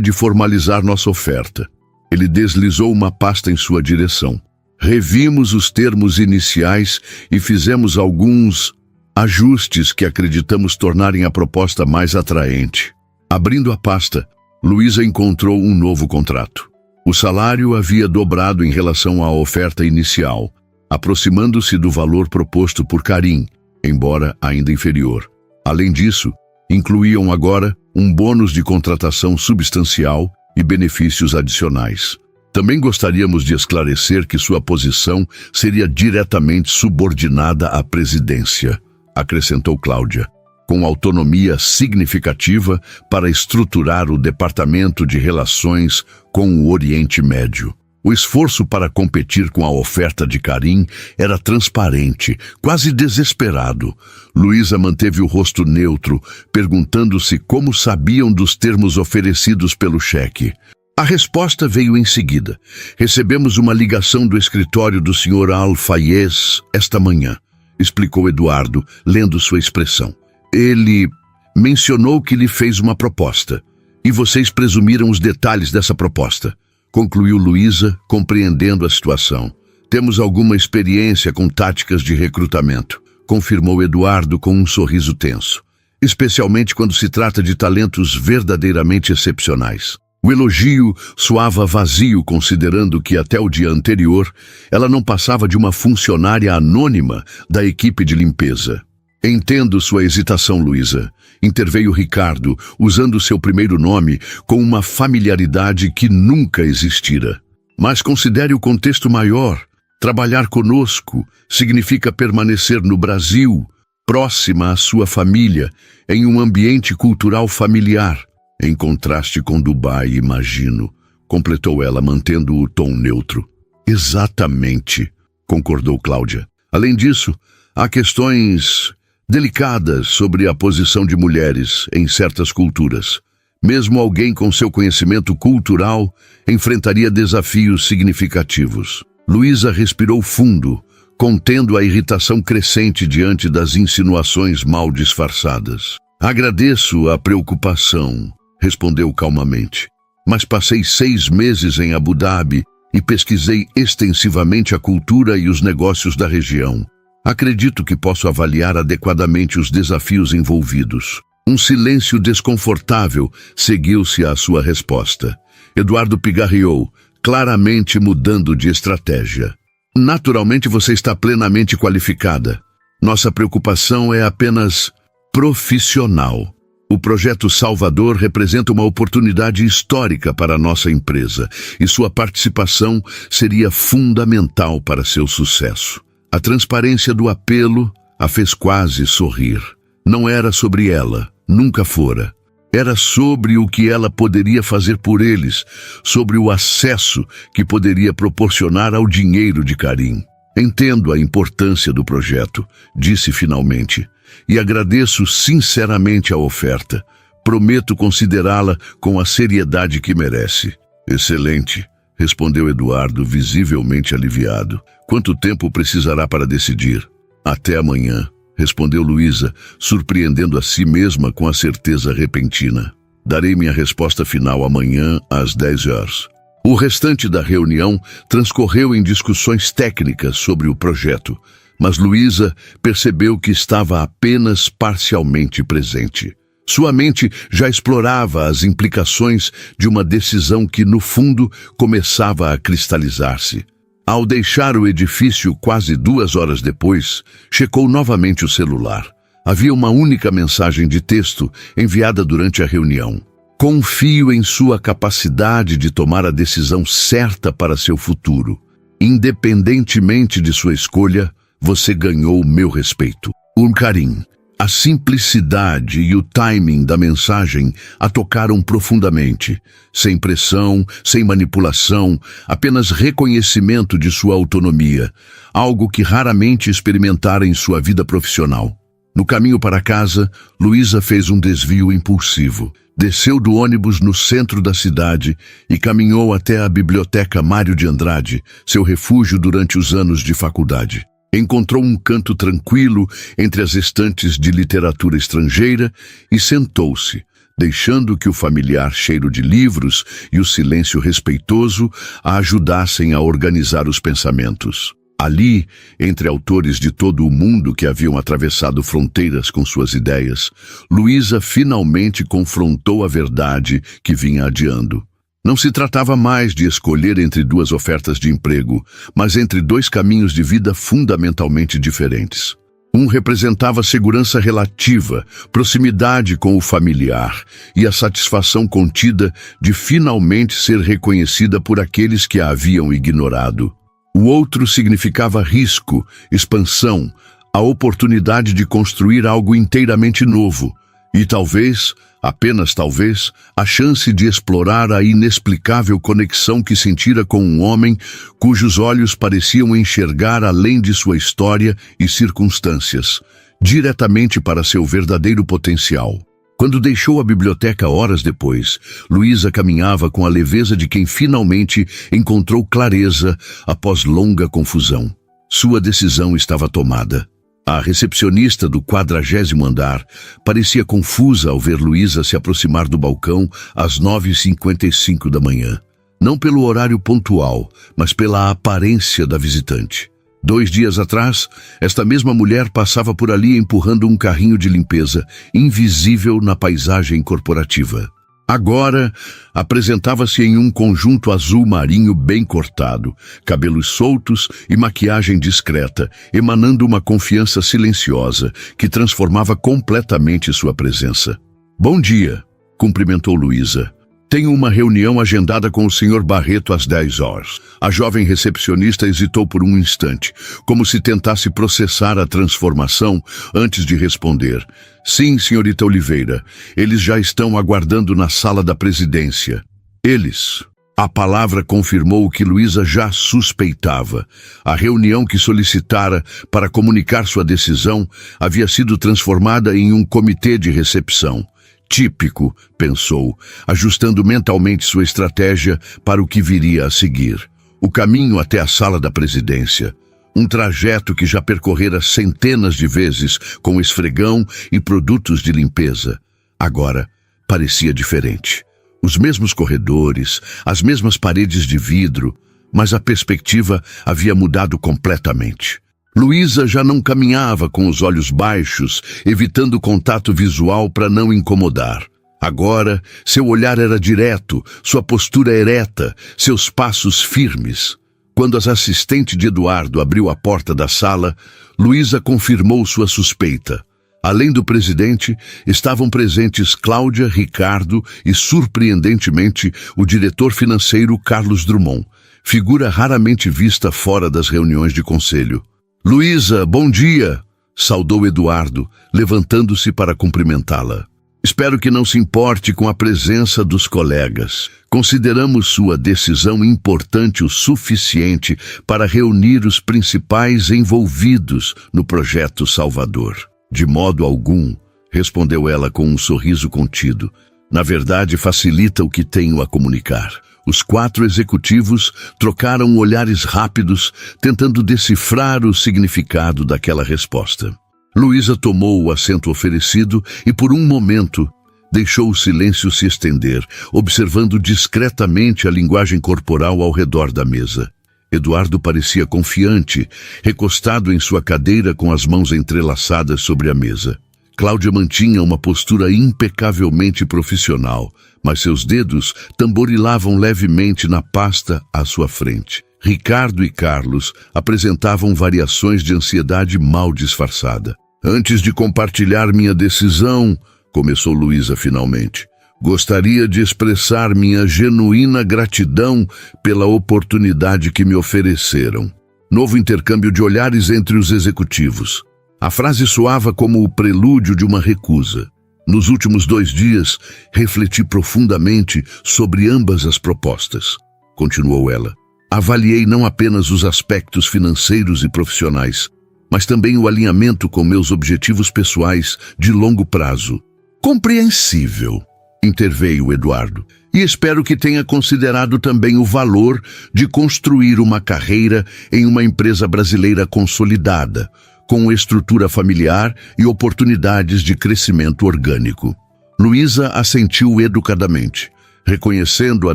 de formalizar nossa oferta». Ele deslizou uma pasta em sua direção. «Revimos os termos iniciais e fizemos alguns ajustes que acreditamos tornarem a proposta mais atraente». Abrindo a pasta, Luísa encontrou um novo contrato. O salário havia dobrado em relação à oferta inicial, aproximando-se do valor proposto por Karim, embora ainda inferior. Além disso, incluíam agora um bônus de contratação substancial e benefícios adicionais. Também gostaríamos de esclarecer que sua posição seria diretamente subordinada à presidência, acrescentou Cláudia, com autonomia significativa para estruturar o Departamento de Relações com o Oriente Médio. O esforço para competir com a oferta de Karim era transparente, quase desesperado. Luísa manteve o rosto neutro, perguntando-se como sabiam dos termos oferecidos pelo cheque. A resposta veio em seguida. «Recebemos uma ligação do escritório do Sr. Al-Fayez esta manhã», explicou Eduardo, lendo sua expressão. «Ele mencionou que lhe fez uma proposta, e vocês presumiram os detalhes dessa proposta», concluiu Luísa, compreendendo a situação. «Temos alguma experiência com táticas de recrutamento», confirmou Eduardo com um sorriso tenso, especialmente quando se trata de talentos verdadeiramente excepcionais. O elogio soava vazio, considerando que até o dia anterior ela não passava de uma funcionária anônima da equipe de limpeza. «Entendo sua hesitação, Luísa», interveio Ricardo, usando seu primeiro nome com uma familiaridade que nunca existira. «Mas considere o contexto maior. Trabalhar conosco significa permanecer no Brasil, próxima à sua família, em um ambiente cultural familiar, em contraste com Dubai, imagino», completou ela, mantendo o tom neutro. «Exatamente», concordou Cláudia. «Além disso, há questões delicadas sobre a posição de mulheres em certas culturas. Mesmo alguém com seu conhecimento cultural enfrentaria desafios significativos». Luísa respirou fundo, contendo a irritação crescente diante das insinuações mal disfarçadas. Agradeço a preocupação, respondeu calmamente. Mas passei 6 meses em Abu Dhabi e pesquisei extensivamente a cultura e os negócios da região. Acredito que posso avaliar adequadamente os desafios envolvidos. Um silêncio desconfortável seguiu-se à sua resposta. Eduardo pigarreou, claramente mudando de estratégia. Naturalmente você está plenamente qualificada. Nossa preocupação é apenas profissional. O projeto Salvador representa uma oportunidade histórica para a nossa empresa e sua participação seria fundamental para seu sucesso. A transparência do apelo a fez quase sorrir. Não era sobre ela, nunca fora. Era sobre o que ela poderia fazer por eles, sobre o acesso que poderia proporcionar ao dinheiro de Karim. Entendo a importância do projeto, disse finalmente, e agradeço sinceramente a oferta. Prometo considerá-la com a seriedade que merece. Excelente, respondeu Eduardo, visivelmente aliviado. Quanto tempo precisará para decidir? Até amanhã, respondeu Luísa, surpreendendo a si mesma com a certeza repentina. Darei minha resposta final amanhã às 10 horas. O restante da reunião transcorreu em discussões técnicas sobre o projeto, mas Luísa percebeu que estava apenas parcialmente presente. Sua mente já explorava as implicações de uma decisão que, no fundo, começava a cristalizar-se. Ao deixar o edifício quase 2 horas depois, checou novamente o celular. Havia uma única mensagem de texto enviada durante a reunião. Confio em sua capacidade de tomar a decisão certa para seu futuro. Independentemente de sua escolha, você ganhou meu respeito. Karim. A simplicidade e o timing da mensagem a tocaram profundamente. Sem pressão, sem manipulação, apenas reconhecimento de sua autonomia, algo que raramente experimentara em sua vida profissional. No caminho para casa, Luísa fez um desvio impulsivo. Desceu do ônibus no centro da cidade e caminhou até a Biblioteca Mário de Andrade, seu refúgio durante os anos de faculdade. Encontrou um canto tranquilo entre as estantes de literatura estrangeira e sentou-se, deixando que o familiar cheiro de livros e o silêncio respeitoso a ajudassem a organizar os pensamentos. Ali, entre autores de todo o mundo que haviam atravessado fronteiras com suas ideias, Luísa finalmente confrontou a verdade que vinha adiando. Não se tratava mais de escolher entre 2 ofertas de emprego, mas entre 2 caminhos de vida fundamentalmente diferentes. Um representava segurança relativa, proximidade com o familiar e a satisfação contida de finalmente ser reconhecida por aqueles que a haviam ignorado. O outro significava risco, expansão, a oportunidade de construir algo inteiramente novo e talvez, apenas talvez, a chance de explorar a inexplicável conexão que sentira com um homem cujos olhos pareciam enxergar além de sua história e circunstâncias, diretamente para seu verdadeiro potencial. Quando deixou a biblioteca horas depois, Luísa caminhava com a leveza de quem finalmente encontrou clareza após longa confusão. Sua decisão estava tomada. A recepcionista do 40º andar parecia confusa ao ver Luísa se aproximar do balcão às 9h55 da manhã. Não pelo horário pontual, mas pela aparência da visitante. 2 dias atrás, esta mesma mulher passava por ali empurrando um carrinho de limpeza, invisível na paisagem corporativa. Agora, apresentava-se em um conjunto azul marinho bem cortado, cabelos soltos e maquiagem discreta, emanando uma confiança silenciosa que transformava completamente sua presença. "Bom dia", cumprimentou Luísa. "Tenho uma reunião agendada com o Sr. Barreto às 10 horas. A jovem recepcionista hesitou por um instante, como se tentasse processar a transformação antes de responder. "Sim, senhorita Oliveira. Eles já estão aguardando na sala da presidência." "Eles." A palavra confirmou o que Luísa já suspeitava. A reunião que solicitara para comunicar sua decisão havia sido transformada em um comitê de recepção. Típico, pensou, ajustando mentalmente sua estratégia para o que viria a seguir. O caminho até a sala da presidência, um trajeto que já percorrera centenas de vezes com esfregão e produtos de limpeza, agora parecia diferente. Os mesmos corredores, as mesmas paredes de vidro, mas a perspectiva havia mudado completamente. Luísa já não caminhava com os olhos baixos, evitando contato visual para não incomodar. Agora, seu olhar era direto, sua postura ereta, seus passos firmes. Quando a assistente de Eduardo abriu a porta da sala, Luísa confirmou sua suspeita. Além do presidente, estavam presentes Cláudia, Ricardo e, surpreendentemente, o diretor financeiro Carlos Drummond, figura raramente vista fora das reuniões de conselho. «Luísa, bom dia!» saudou Eduardo, levantando-se para cumprimentá-la. «Espero que não se importe com a presença dos colegas. Consideramos sua decisão importante o suficiente para reunir os principais envolvidos no projeto Salvador.» «De modo algum», respondeu ela com um sorriso contido. «Na verdade, facilita o que tenho a comunicar.» Os 4 executivos trocaram olhares rápidos, tentando decifrar o significado daquela resposta. Luísa tomou o assento oferecido e, por um momento, deixou o silêncio se estender, observando discretamente a linguagem corporal ao redor da mesa. Eduardo parecia confiante, recostado em sua cadeira com as mãos entrelaçadas sobre a mesa. Cláudia mantinha uma postura impecavelmente profissional, mas seus dedos tamborilavam levemente na pasta à sua frente. Ricardo e Carlos apresentavam variações de ansiedade mal disfarçada. «Antes de compartilhar minha decisão», começou Luísa finalmente, «gostaria de expressar minha genuína gratidão pela oportunidade que me ofereceram.» Novo intercâmbio de olhares entre os executivos. A frase soava como o prelúdio de uma recusa. Nos últimos 2 dias, refleti profundamente sobre ambas as propostas, continuou ela. Avaliei não apenas os aspectos financeiros e profissionais, mas também o alinhamento com meus objetivos pessoais de longo prazo. Compreensível, interveio Eduardo, e espero que tenha considerado também o valor de construir uma carreira em uma empresa brasileira consolidada, com estrutura familiar e oportunidades de crescimento orgânico. Luísa assentiu educadamente, reconhecendo a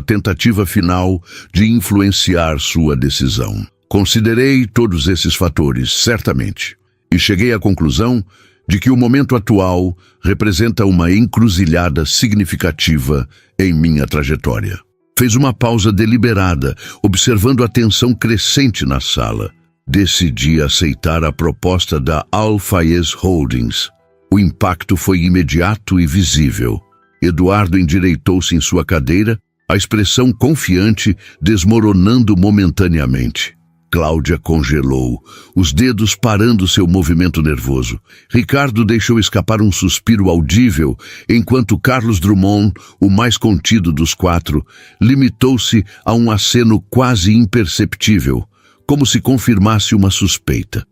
tentativa final de influenciar sua decisão. Considerei todos esses fatores, certamente, e cheguei à conclusão de que o momento atual representa uma encruzilhada significativa em minha trajetória. Fez uma pausa deliberada, observando a tensão crescente na sala. Decidi aceitar a proposta da Al-Fayez Holdings. O impacto foi imediato e visível. Eduardo endireitou-se em sua cadeira, a expressão confiante desmoronando momentaneamente. Cláudia congelou, os dedos parando seu movimento nervoso. Ricardo deixou escapar um suspiro audível, enquanto Carlos Drummond, o mais contido dos 4, limitou-se a um aceno quase imperceptível, como se confirmasse uma suspeita.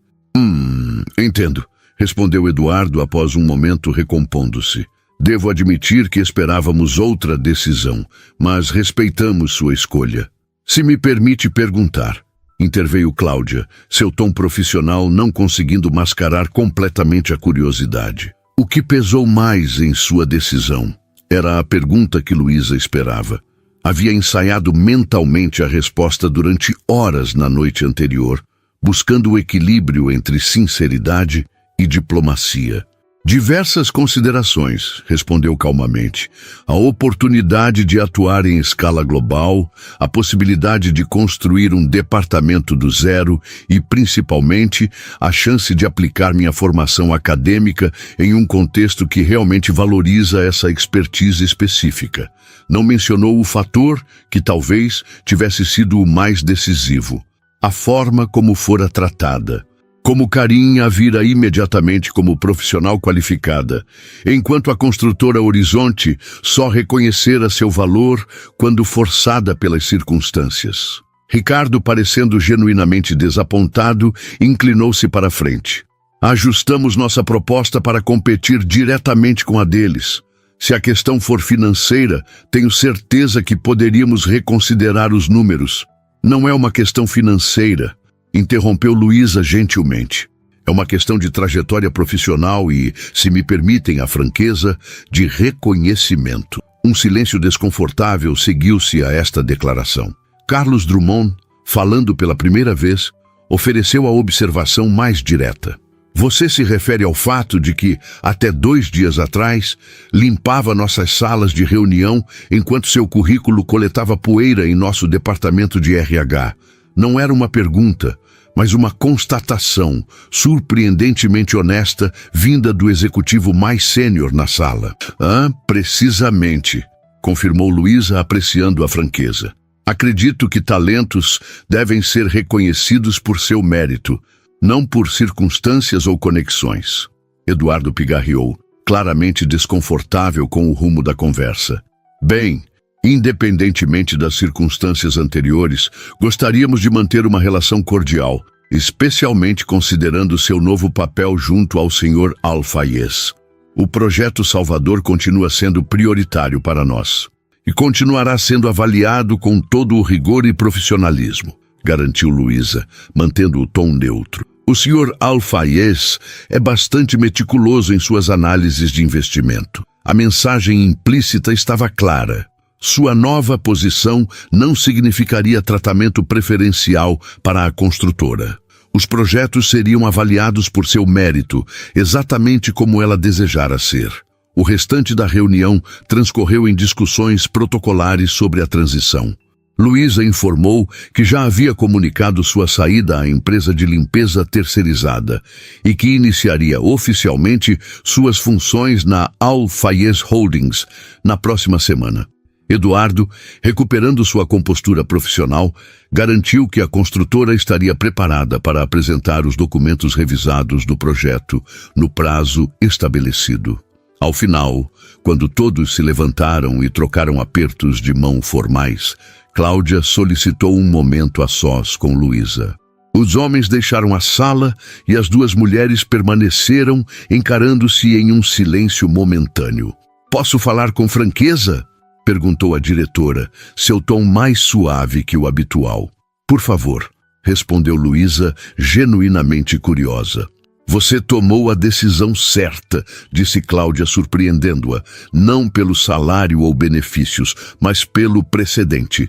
Entendo, respondeu Eduardo após um momento recompondo-se. Devo admitir que esperávamos outra decisão, mas respeitamos sua escolha. Se me permite perguntar, interveio Cláudia, seu tom profissional não conseguindo mascarar completamente a curiosidade. O que pesou mais em sua decisão? Era a pergunta que Luísa esperava. Havia ensaiado mentalmente a resposta durante horas na noite anterior, buscando o equilíbrio entre sinceridade e diplomacia. Diversas considerações, respondeu calmamente. A oportunidade de atuar em escala global, a possibilidade de construir um departamento do zero e, principalmente, a chance de aplicar minha formação acadêmica em um contexto que realmente valoriza essa expertise específica. Não mencionou o fator que talvez tivesse sido o mais decisivo: a forma como fora tratada. Como Karim a vira imediatamente como profissional qualificada, enquanto a construtora Horizonte só reconhecera seu valor quando forçada pelas circunstâncias. Ricardo, parecendo genuinamente desapontado, inclinou-se para a frente. Ajustamos nossa proposta para competir diretamente com a deles. Se a questão for financeira, tenho certeza que poderíamos reconsiderar os números. Não é uma questão financeira, interrompeu Luísa gentilmente. É uma questão de trajetória profissional e, se me permitem a franqueza, de reconhecimento. Um silêncio desconfortável seguiu-se a esta declaração. Carlos Drummond, falando pela primeira vez, ofereceu a observação mais direta. Você se refere ao fato de que, até 2 dias atrás, limpava nossas salas de reunião enquanto seu currículo coletava poeira em nosso departamento de RH. Não era uma pergunta, mas uma constatação, surpreendentemente honesta, vinda do executivo mais sênior na sala. Precisamente, confirmou Luísa, apreciando a franqueza. Acredito que talentos devem ser reconhecidos por seu mérito, não por circunstâncias ou conexões. Eduardo pigarreou, claramente desconfortável com o rumo da conversa. Bem, independentemente das circunstâncias anteriores, gostaríamos de manter uma relação cordial, especialmente considerando seu novo papel junto ao Sr. Al-Fayez. O projeto Salvador continua sendo prioritário para nós e continuará sendo avaliado com todo o rigor e profissionalismo, garantiu Luísa, mantendo o tom neutro. O Sr. Al-Fayez é bastante meticuloso em suas análises de investimento. A mensagem implícita estava clara. Sua nova posição não significaria tratamento preferencial para a construtora. Os projetos seriam avaliados por seu mérito, exatamente como ela desejara ser. O restante da reunião transcorreu em discussões protocolares sobre a transição. Luísa informou que já havia comunicado sua saída à empresa de limpeza terceirizada e que iniciaria oficialmente suas funções na Al-Fayez Holdings na próxima semana. Eduardo, recuperando sua compostura profissional, garantiu que a construtora estaria preparada para apresentar os documentos revisados do projeto no prazo estabelecido. Ao final, quando todos se levantaram e trocaram apertos de mão formais, Cláudia solicitou um momento a sós com Luísa. Os homens deixaram a sala e as 2 mulheres permaneceram encarando-se em um silêncio momentâneo. "Posso falar com franqueza?" perguntou a diretora, seu tom mais suave que o habitual. "Por favor", respondeu Luísa, genuinamente curiosa. "Você tomou a decisão certa", disse Cláudia, surpreendendo-a, não pelo salário ou benefícios, mas pelo precedente.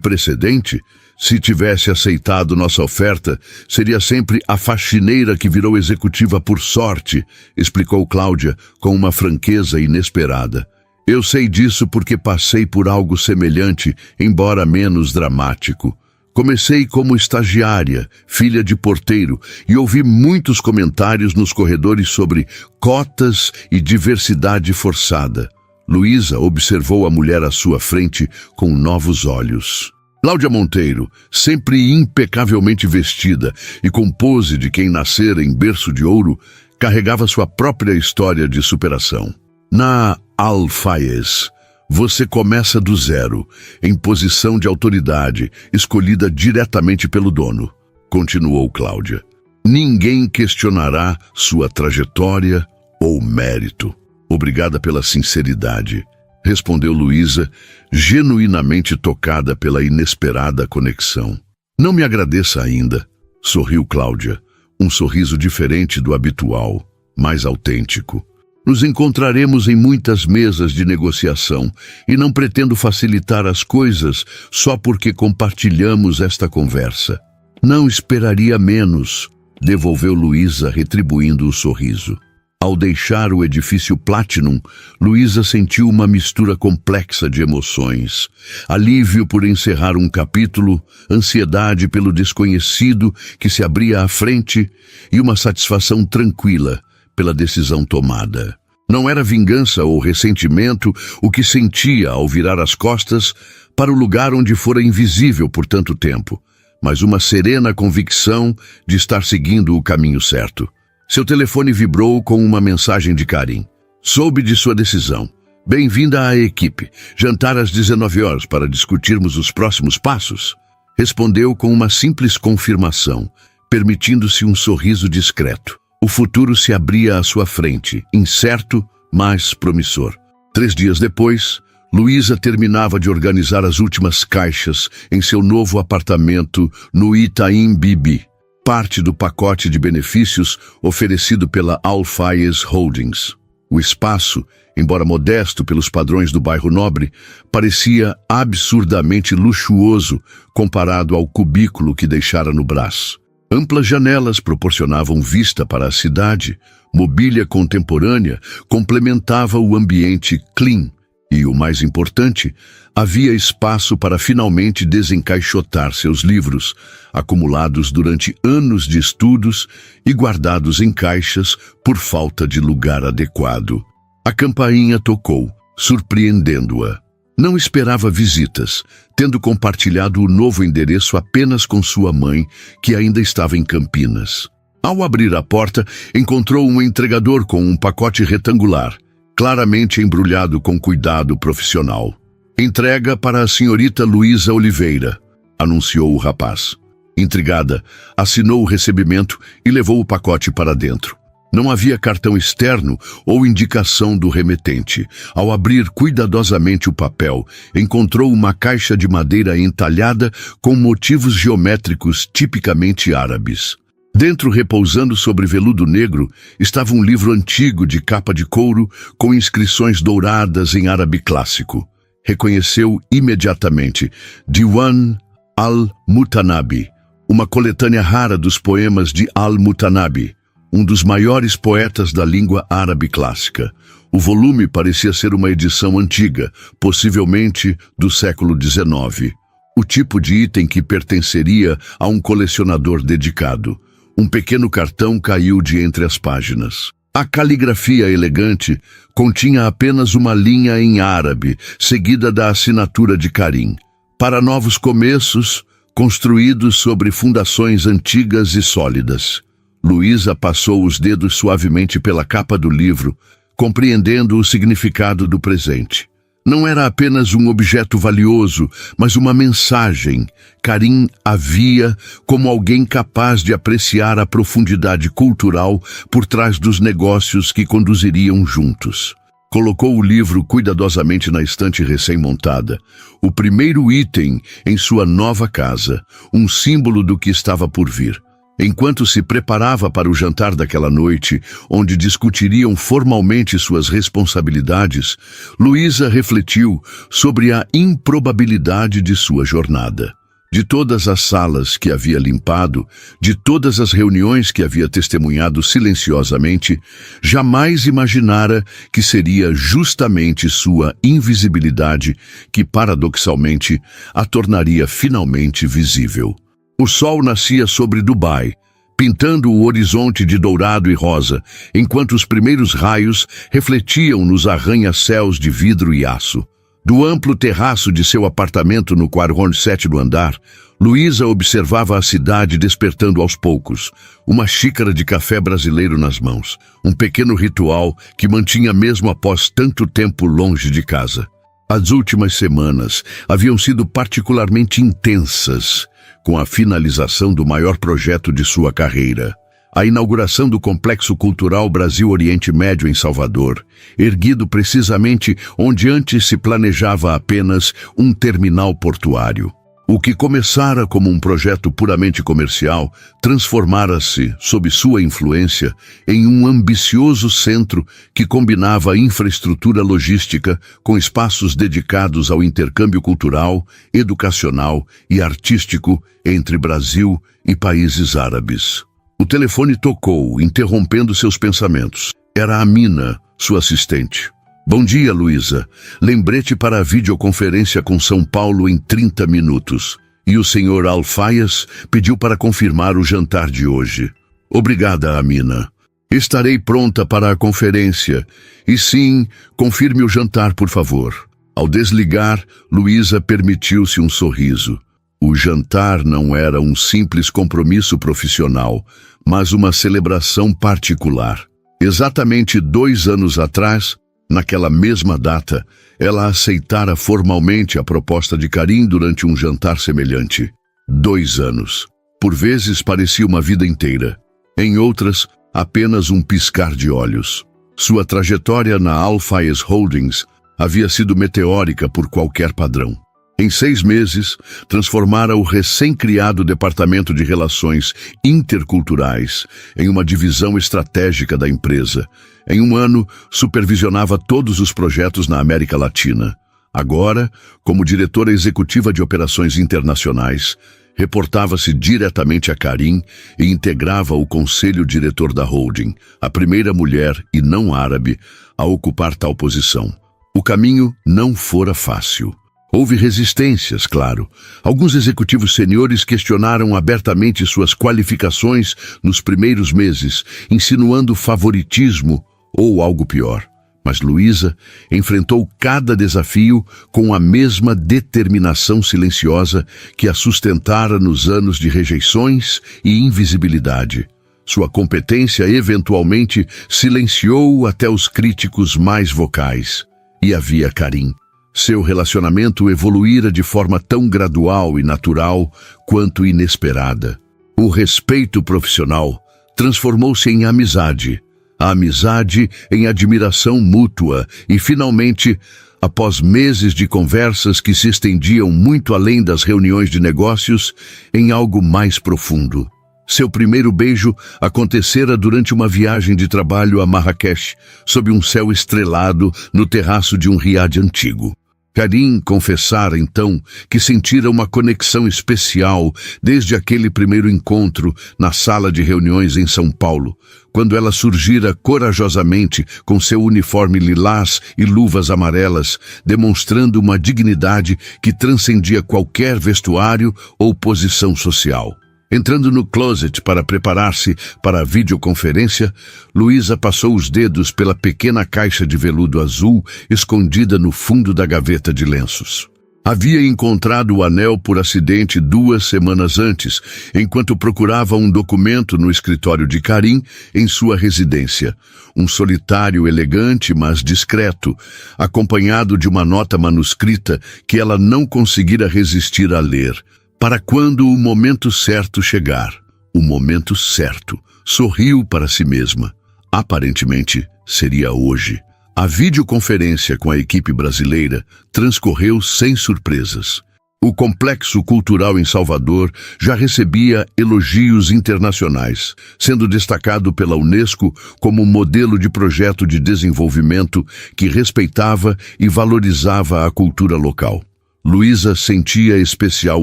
Precedente? Se tivesse aceitado nossa oferta, seria sempre a faxineira que virou executiva por sorte, explicou Cláudia com uma franqueza inesperada. "Eu sei disso porque passei por algo semelhante, embora menos dramático. Comecei como estagiária, filha de porteiro, e ouvi muitos comentários nos corredores sobre cotas e diversidade forçada." Luísa observou a mulher à sua frente com novos olhos. Cláudia Monteiro, sempre impecavelmente vestida e com pose de quem nascera em berço de ouro, carregava sua própria história de superação. Na Al-Fayez, você começa do zero, em posição de autoridade, escolhida diretamente pelo dono, continuou Cláudia. Ninguém questionará sua trajetória ou mérito. Obrigada pela sinceridade, respondeu Luísa, genuinamente tocada pela inesperada conexão. Não me agradeça ainda, sorriu Cláudia, um sorriso diferente do habitual, mais autêntico. Nos encontraremos em muitas mesas de negociação e não pretendo facilitar as coisas só porque compartilhamos esta conversa. Não esperaria menos, devolveu Luísa, retribuindo o sorriso. Ao deixar o edifício Platinum, Luísa sentiu uma mistura complexa de emoções. Alívio por encerrar um capítulo, ansiedade pelo desconhecido que se abria à frente e uma satisfação tranquila pela decisão tomada. Não era vingança ou ressentimento o que sentia ao virar as costas para o lugar onde fora invisível por tanto tempo, mas uma serena convicção de estar seguindo o caminho certo. Seu telefone vibrou com uma mensagem de Karim. Soube de sua decisão. Bem-vinda à equipe. Jantar às 19 horas para discutirmos os próximos passos? Respondeu com uma simples confirmação, permitindo-se um sorriso discreto. O futuro se abria à sua frente, incerto, mas promissor. 3 dias depois, Luísa terminava de organizar as últimas caixas em seu novo apartamento no Itaim Bibi, parte do pacote de benefícios oferecido pela Al-Fayez Holdings. O espaço, embora modesto pelos padrões do bairro nobre, parecia absurdamente luxuoso comparado ao cubículo que deixara no Brás. Amplas janelas proporcionavam vista para a cidade, mobília contemporânea complementava o ambiente clean e, o mais importante, havia espaço para finalmente desencaixotar seus livros, acumulados durante anos de estudos e guardados em caixas por falta de lugar adequado. A campainha tocou, surpreendendo-a. Não esperava visitas, tendo compartilhado o novo endereço apenas com sua mãe, que ainda estava em Campinas. Ao abrir a porta, encontrou um entregador com um pacote retangular, claramente embrulhado com cuidado profissional. "Entrega para a senhorita Luísa Oliveira", anunciou o rapaz. Intrigada, assinou o recebimento e levou o pacote para dentro. Não havia cartão externo ou indicação do remetente. Ao abrir cuidadosamente o papel, encontrou uma caixa de madeira entalhada com motivos geométricos tipicamente árabes. Dentro, repousando sobre veludo negro, estava um livro antigo de capa de couro com inscrições douradas em árabe clássico. Reconheceu imediatamente Diwan al-Mutanabi, uma coletânea rara dos poemas de al-Mutanabi, um dos maiores poetas da língua árabe clássica. O volume parecia ser uma edição antiga, possivelmente do século XIX. O tipo de item que pertenceria a um colecionador dedicado. Um pequeno cartão caiu de entre as páginas. A caligrafia elegante continha apenas uma linha em árabe, seguida da assinatura de Karim. "Para novos começos, construídos sobre fundações antigas e sólidas." Luísa passou os dedos suavemente pela capa do livro, compreendendo o significado do presente. Não era apenas um objeto valioso, mas uma mensagem. Karim a via como alguém capaz de apreciar a profundidade cultural por trás dos negócios que conduziriam juntos. Colocou o livro cuidadosamente na estante recém-montada, o primeiro item em sua nova casa, um símbolo do que estava por vir. Enquanto se preparava para o jantar daquela noite, onde discutiriam formalmente suas responsabilidades, Luísa refletiu sobre a improbabilidade de sua jornada. De todas as salas que havia limpado, de todas as reuniões que havia testemunhado silenciosamente, jamais imaginara que seria justamente sua invisibilidade que, paradoxalmente, a tornaria finalmente visível. O sol nascia sobre Dubai, pintando o horizonte de dourado e rosa, enquanto os primeiros raios refletiam nos arranha-céus de vidro e aço. Do amplo terraço de seu apartamento no 47º andar, Luísa observava a cidade despertando aos poucos, uma xícara de café brasileiro nas mãos, um pequeno ritual que mantinha mesmo após tanto tempo longe de casa. As últimas semanas haviam sido particularmente intensas, com a finalização do maior projeto de sua carreira, a inauguração do Complexo Cultural Brasil-Oriente Médio em Salvador, erguido precisamente onde antes se planejava apenas um terminal portuário. O que começara como um projeto puramente comercial, transformara-se, sob sua influência, em um ambicioso centro que combinava infraestrutura logística com espaços dedicados ao intercâmbio cultural, educacional e artístico entre Brasil e países árabes. O telefone tocou, interrompendo seus pensamentos. Era Amina, sua assistente. "Bom dia, Luísa. Lembrete para a videoconferência com São Paulo em 30 minutos. E o senhor Al-Fayez pediu para confirmar o jantar de hoje." "Obrigada, Amina. Estarei pronta para a conferência. E sim, confirme o jantar, por favor." Ao desligar, Luísa permitiu-se um sorriso. O jantar não era um simples compromisso profissional, mas uma celebração particular. Exatamente 2 anos atrás, naquela mesma data, ela aceitara formalmente a proposta de Karim durante um jantar semelhante. 2 anos. Por vezes parecia uma vida inteira. Em outras, apenas um piscar de olhos. Sua trajetória na Al-Fayez Holdings havia sido meteórica por qualquer padrão. Em 6 meses, transformara o recém-criado Departamento de Relações Interculturais em uma divisão estratégica da empresa. Em 1 ano, supervisionava todos os projetos na América Latina. Agora, como diretora executiva de operações internacionais, reportava-se diretamente a Karim e integrava o conselho diretor da holding, a primeira mulher e não árabe a ocupar tal posição. O caminho não fora fácil. Houve resistências, claro. Alguns executivos seniores questionaram abertamente suas qualificações nos primeiros meses, insinuando favoritismo ou algo pior. Mas Luísa enfrentou cada desafio com a mesma determinação silenciosa que a sustentara nos anos de rejeições e invisibilidade. Sua competência eventualmente silenciou até os críticos mais vocais. E havia Karim. Seu relacionamento evoluíra de forma tão gradual e natural quanto inesperada. O respeito profissional transformou-se em amizade, a amizade em admiração mútua e, finalmente, após meses de conversas que se estendiam muito além das reuniões de negócios, em algo mais profundo. Seu primeiro beijo acontecera durante uma viagem de trabalho a Marrakech, sob um céu estrelado no terraço de um riad antigo. Karim confessara, então, que sentira uma conexão especial desde aquele primeiro encontro na sala de reuniões em São Paulo, quando ela surgira corajosamente com seu uniforme lilás e luvas amarelas, demonstrando uma dignidade que transcendia qualquer vestuário ou posição social. Entrando no closet para preparar-se para a videoconferência, Luísa passou os dedos pela pequena caixa de veludo azul escondida no fundo da gaveta de lenços. Havia encontrado o anel por acidente 2 semanas antes, enquanto procurava um documento no escritório de Karim em sua residência. Um solitário elegante, mas discreto, acompanhado de uma nota manuscrita que ela não conseguira resistir a ler. Para quando o momento certo chegar, o momento certo, sorriu para si mesma. Aparentemente, seria hoje. A videoconferência com a equipe brasileira transcorreu sem surpresas. O complexo cultural em Salvador já recebia elogios internacionais, sendo destacado pela Unesco como modelo de projeto de desenvolvimento que respeitava e valorizava a cultura local. Luísa sentia especial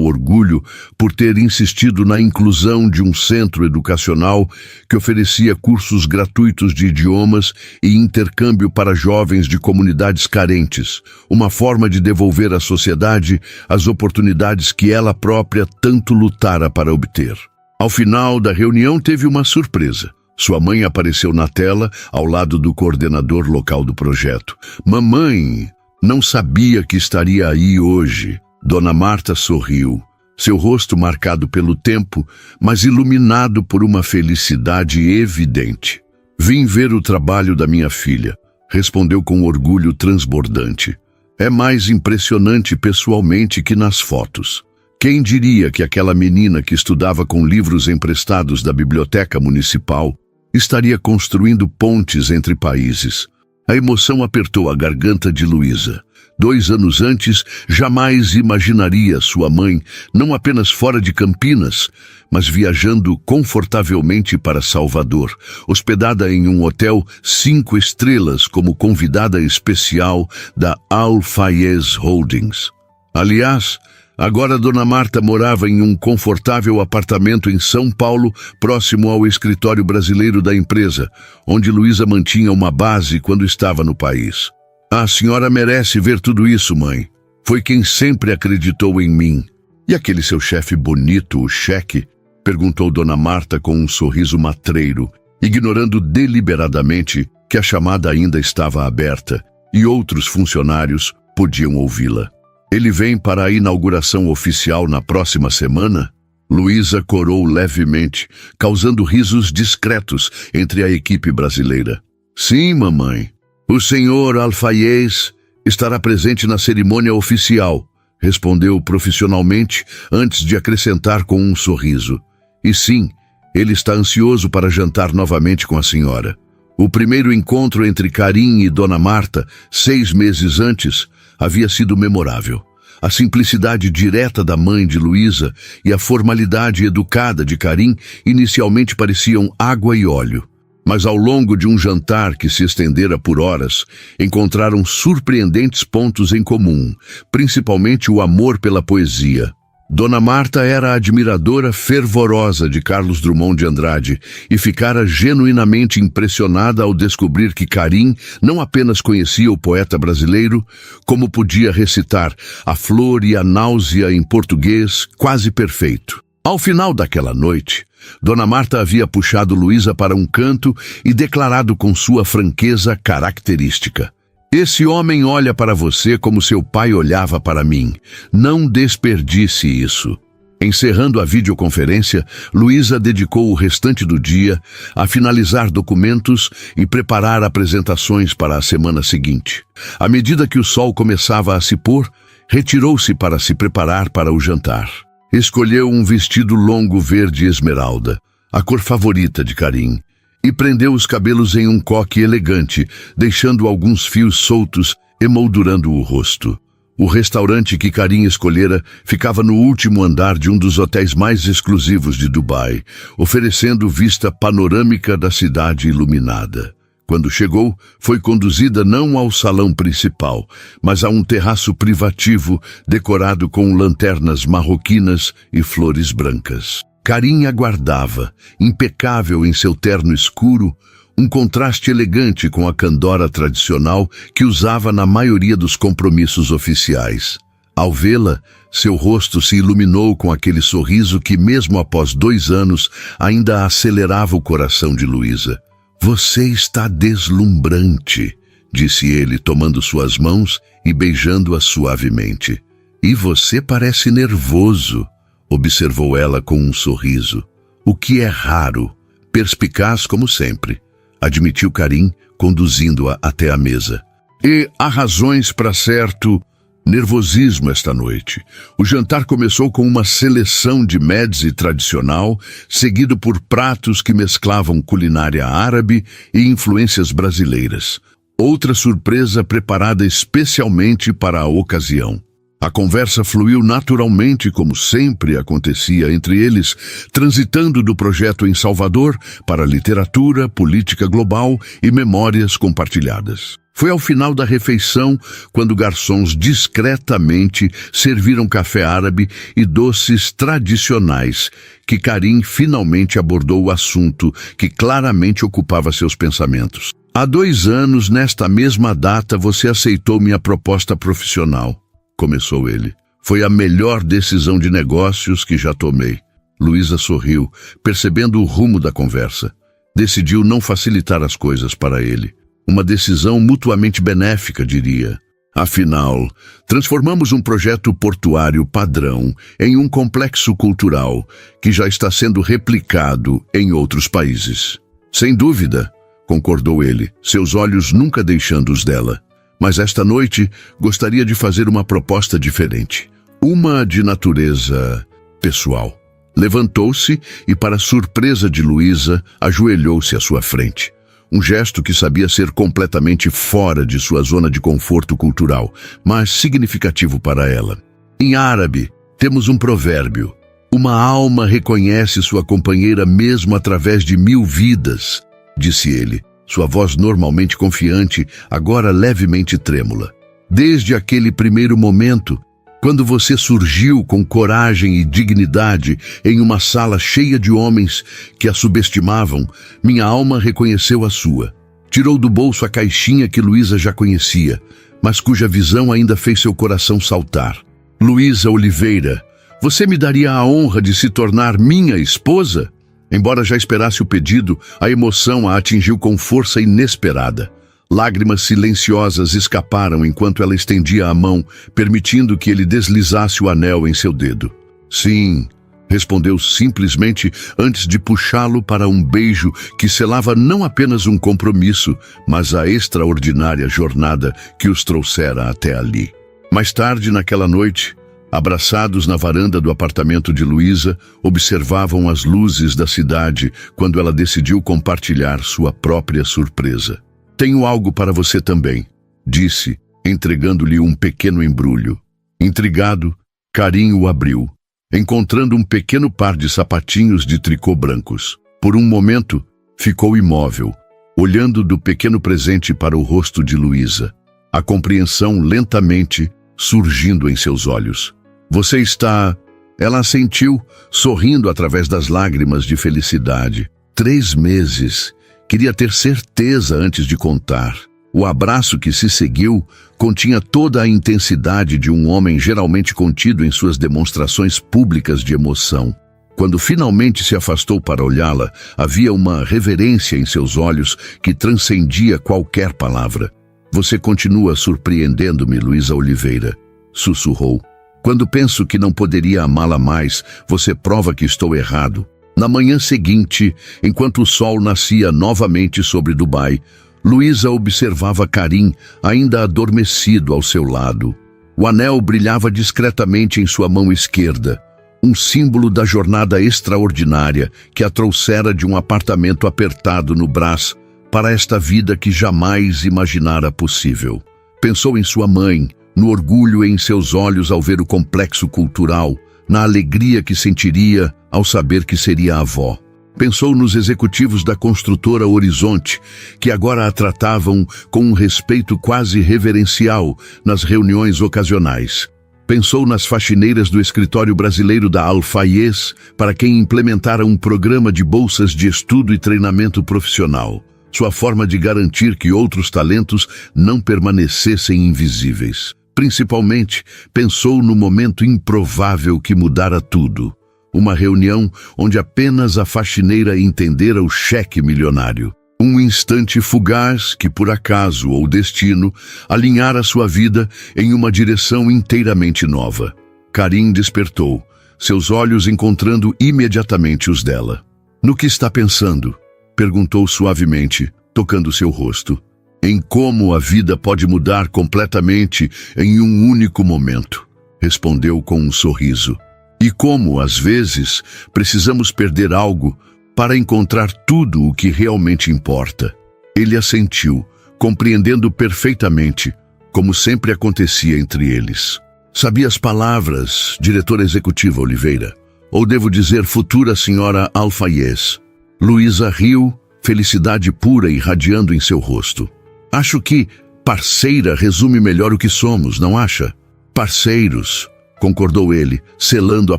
orgulho por ter insistido na inclusão de um centro educacional que oferecia cursos gratuitos de idiomas e intercâmbio para jovens de comunidades carentes, uma forma de devolver à sociedade as oportunidades que ela própria tanto lutara para obter. Ao final da reunião teve uma surpresa. Sua mãe apareceu na tela ao lado do coordenador local do projeto. "Mamãe, não sabia que estaria aí hoje." Dona Marta sorriu, seu rosto marcado pelo tempo, mas iluminado por uma felicidade evidente. "Vim ver o trabalho da minha filha", respondeu com orgulho transbordante. "É mais impressionante pessoalmente que nas fotos. Quem diria que aquela menina que estudava com livros emprestados da biblioteca municipal estaria construindo pontes entre países?" A emoção apertou a garganta de Luísa. 2 anos antes, jamais imaginaria sua mãe não apenas fora de Campinas, mas viajando confortavelmente para Salvador, hospedada em um hotel 5 estrelas como convidada especial da Al Fayez Holdings. Aliás, agora Dona Marta morava em um confortável apartamento em São Paulo, próximo ao escritório brasileiro da empresa, onde Luísa mantinha uma base quando estava no país. "A senhora merece ver tudo isso, mãe. Foi quem sempre acreditou em mim." "E aquele seu chefe bonito, o Cheque?" perguntou Dona Marta com um sorriso matreiro, ignorando deliberadamente que a chamada ainda estava aberta e outros funcionários podiam ouvi-la. "Ele vem para a inauguração oficial na próxima semana?" Luísa corou levemente, causando risos discretos entre a equipe brasileira. "Sim, mamãe. O senhor Al-Fayez estará presente na cerimônia oficial", respondeu profissionalmente antes de acrescentar com um sorriso. "E sim, ele está ansioso para jantar novamente com a senhora." O primeiro encontro entre Karim e Dona Marta, 6 meses antes, havia sido memorável. A simplicidade direta da mãe de Luísa e a formalidade educada de Karim inicialmente pareciam água e óleo. Mas ao longo de um jantar que se estendera por horas, encontraram surpreendentes pontos em comum, principalmente o amor pela poesia. Dona Marta era admiradora fervorosa de Carlos Drummond de Andrade e ficara genuinamente impressionada ao descobrir que Karim não apenas conhecia o poeta brasileiro, como podia recitar A Flor e a Náusea em português quase perfeito. Ao final daquela noite, Dona Marta havia puxado Luísa para um canto e declarado com sua franqueza característica: "Esse homem olha para você como seu pai olhava para mim. Não desperdice isso." Encerrando a videoconferência, Luísa dedicou o restante do dia a finalizar documentos e preparar apresentações para a semana seguinte. À medida que o sol começava a se pôr, retirou-se para se preparar para o jantar. Escolheu um vestido longo verde esmeralda, a cor favorita de Karim, e prendeu os cabelos em um coque elegante, deixando alguns fios soltos emoldurando o rosto. O restaurante que Karim escolhera ficava no último andar de um dos hotéis mais exclusivos de Dubai, oferecendo vista panorâmica da cidade iluminada. Quando chegou, foi conduzida não ao salão principal, mas a um terraço privativo decorado com lanternas marroquinas e flores brancas. Karim aguardava, impecável em seu terno escuro, um contraste elegante com a candora tradicional que usava na maioria dos compromissos oficiais. Ao vê-la, seu rosto se iluminou com aquele sorriso que, mesmo após 2 anos, ainda acelerava o coração de Luísa. "Você está deslumbrante", disse ele, tomando suas mãos e beijando-a suavemente. "E você parece nervoso", observou ela com um sorriso. "O que é raro, perspicaz como sempre", admitiu Karim, conduzindo-a até a mesa. "E há razões para certo nervosismo esta noite." O jantar começou com uma seleção de mezze tradicional, seguido por pratos que mesclavam culinária árabe e influências brasileiras. Outra surpresa preparada especialmente para a ocasião. A conversa fluiu naturalmente, como sempre acontecia entre eles, transitando do projeto em Salvador para literatura, política global e memórias compartilhadas. Foi ao final da refeição, quando garçons discretamente serviram café árabe e doces tradicionais, que Karim finalmente abordou o assunto que claramente ocupava seus pensamentos. "Há 2 anos, nesta mesma data, você aceitou minha proposta profissional", começou ele. "Foi a melhor decisão de negócios que já tomei." Luísa sorriu, percebendo o rumo da conversa. Decidiu não facilitar as coisas para ele. Uma decisão mutuamente benéfica, diria. Afinal, transformamos um projeto portuário padrão em um complexo cultural que já está sendo replicado em outros países. "Sem dúvida", concordou ele, seus olhos nunca deixando os dela. "Mas esta noite gostaria de fazer uma proposta diferente. Uma de natureza pessoal." Levantou-se e, para surpresa de Luísa, ajoelhou-se à sua frente. Um gesto que sabia ser completamente fora de sua zona de conforto cultural, mas significativo para ela. Em árabe, temos um provérbio: "Uma alma reconhece sua companheira mesmo através de 1000 vidas", disse ele, sua voz normalmente confiante, agora levemente trêmula. "Desde aquele primeiro momento, quando você surgiu com coragem e dignidade em uma sala cheia de homens que a subestimavam, minha alma reconheceu a sua." Tirou do bolso a caixinha que Luísa já conhecia, mas cuja visão ainda fez seu coração saltar. "Luísa Oliveira, você me daria a honra de se tornar minha esposa?" Embora já esperasse o pedido, a emoção a atingiu com força inesperada. Lágrimas silenciosas escaparam enquanto ela estendia a mão, permitindo que ele deslizasse o anel em seu dedo. "Sim", respondeu simplesmente antes de puxá-lo para um beijo que selava não apenas um compromisso, mas a extraordinária jornada que os trouxera até ali. Mais tarde naquela noite, Abraçados na varanda do apartamento de Luísa, observavam as luzes da cidade quando ela decidiu compartilhar sua própria surpresa. "Tenho algo para você também", disse, entregando-lhe um pequeno embrulho. Intrigado, Karim o abriu, encontrando um pequeno par de sapatinhos de tricô brancos. Por um momento, ficou imóvel, olhando do pequeno presente para o rosto de Luísa, a compreensão lentamente surgindo em seus olhos. "Você está..." Ela assentiu, sorrindo através das lágrimas de felicidade. 3 meses. Queria ter certeza antes de contar. O abraço que se seguiu continha toda a intensidade de um homem geralmente contido em suas demonstrações públicas de emoção. Quando finalmente se afastou para olhá-la, havia uma reverência em seus olhos que transcendia qualquer palavra. "Você continua surpreendendo-me, Luísa Oliveira", sussurrou. "Quando penso que não poderia amá-la mais, você prova que estou errado." Na manhã seguinte, enquanto o sol nascia novamente sobre Dubai, Luísa observava Karim, ainda adormecido ao seu lado. O anel brilhava discretamente em sua mão esquerda, um símbolo da jornada extraordinária que a trouxera de um apartamento apertado no Brás para esta vida que jamais imaginara possível. Pensou em sua mãe, no orgulho em seus olhos ao ver o complexo cultural, na alegria que sentiria ao saber que seria avó. Pensou nos executivos da construtora Horizonte, que agora a tratavam com um respeito quase reverencial nas reuniões ocasionais. Pensou nas faxineiras do escritório brasileiro da Al-Fayez, para quem implementara um programa de bolsas de estudo e treinamento profissional, sua forma de garantir que outros talentos não permanecessem invisíveis. Principalmente, pensou no momento improvável que mudara tudo. Uma reunião onde apenas a faxineira entendera o cheque milionário. Um instante fugaz que, por acaso ou destino, alinhara sua vida em uma direção inteiramente nova. Karim despertou, seus olhos encontrando imediatamente os dela. "No que está pensando?", perguntou suavemente, tocando seu rosto. "Em como a vida pode mudar completamente em um único momento", respondeu com um sorriso. "E como, às vezes, precisamos perder algo para encontrar tudo o que realmente importa." Ele assentiu, compreendendo perfeitamente, como sempre acontecia entre eles. "Sabia as palavras, diretora executiva Oliveira? Ou devo dizer futura senhora Al-Fayez?" Luísa riu, felicidade pura irradiando em seu rosto. "Acho que parceira resume melhor o que somos, não acha?" "Parceiros", concordou ele, selando a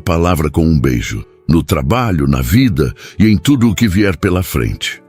palavra com um beijo. "No trabalho, na vida e em tudo o que vier pela frente."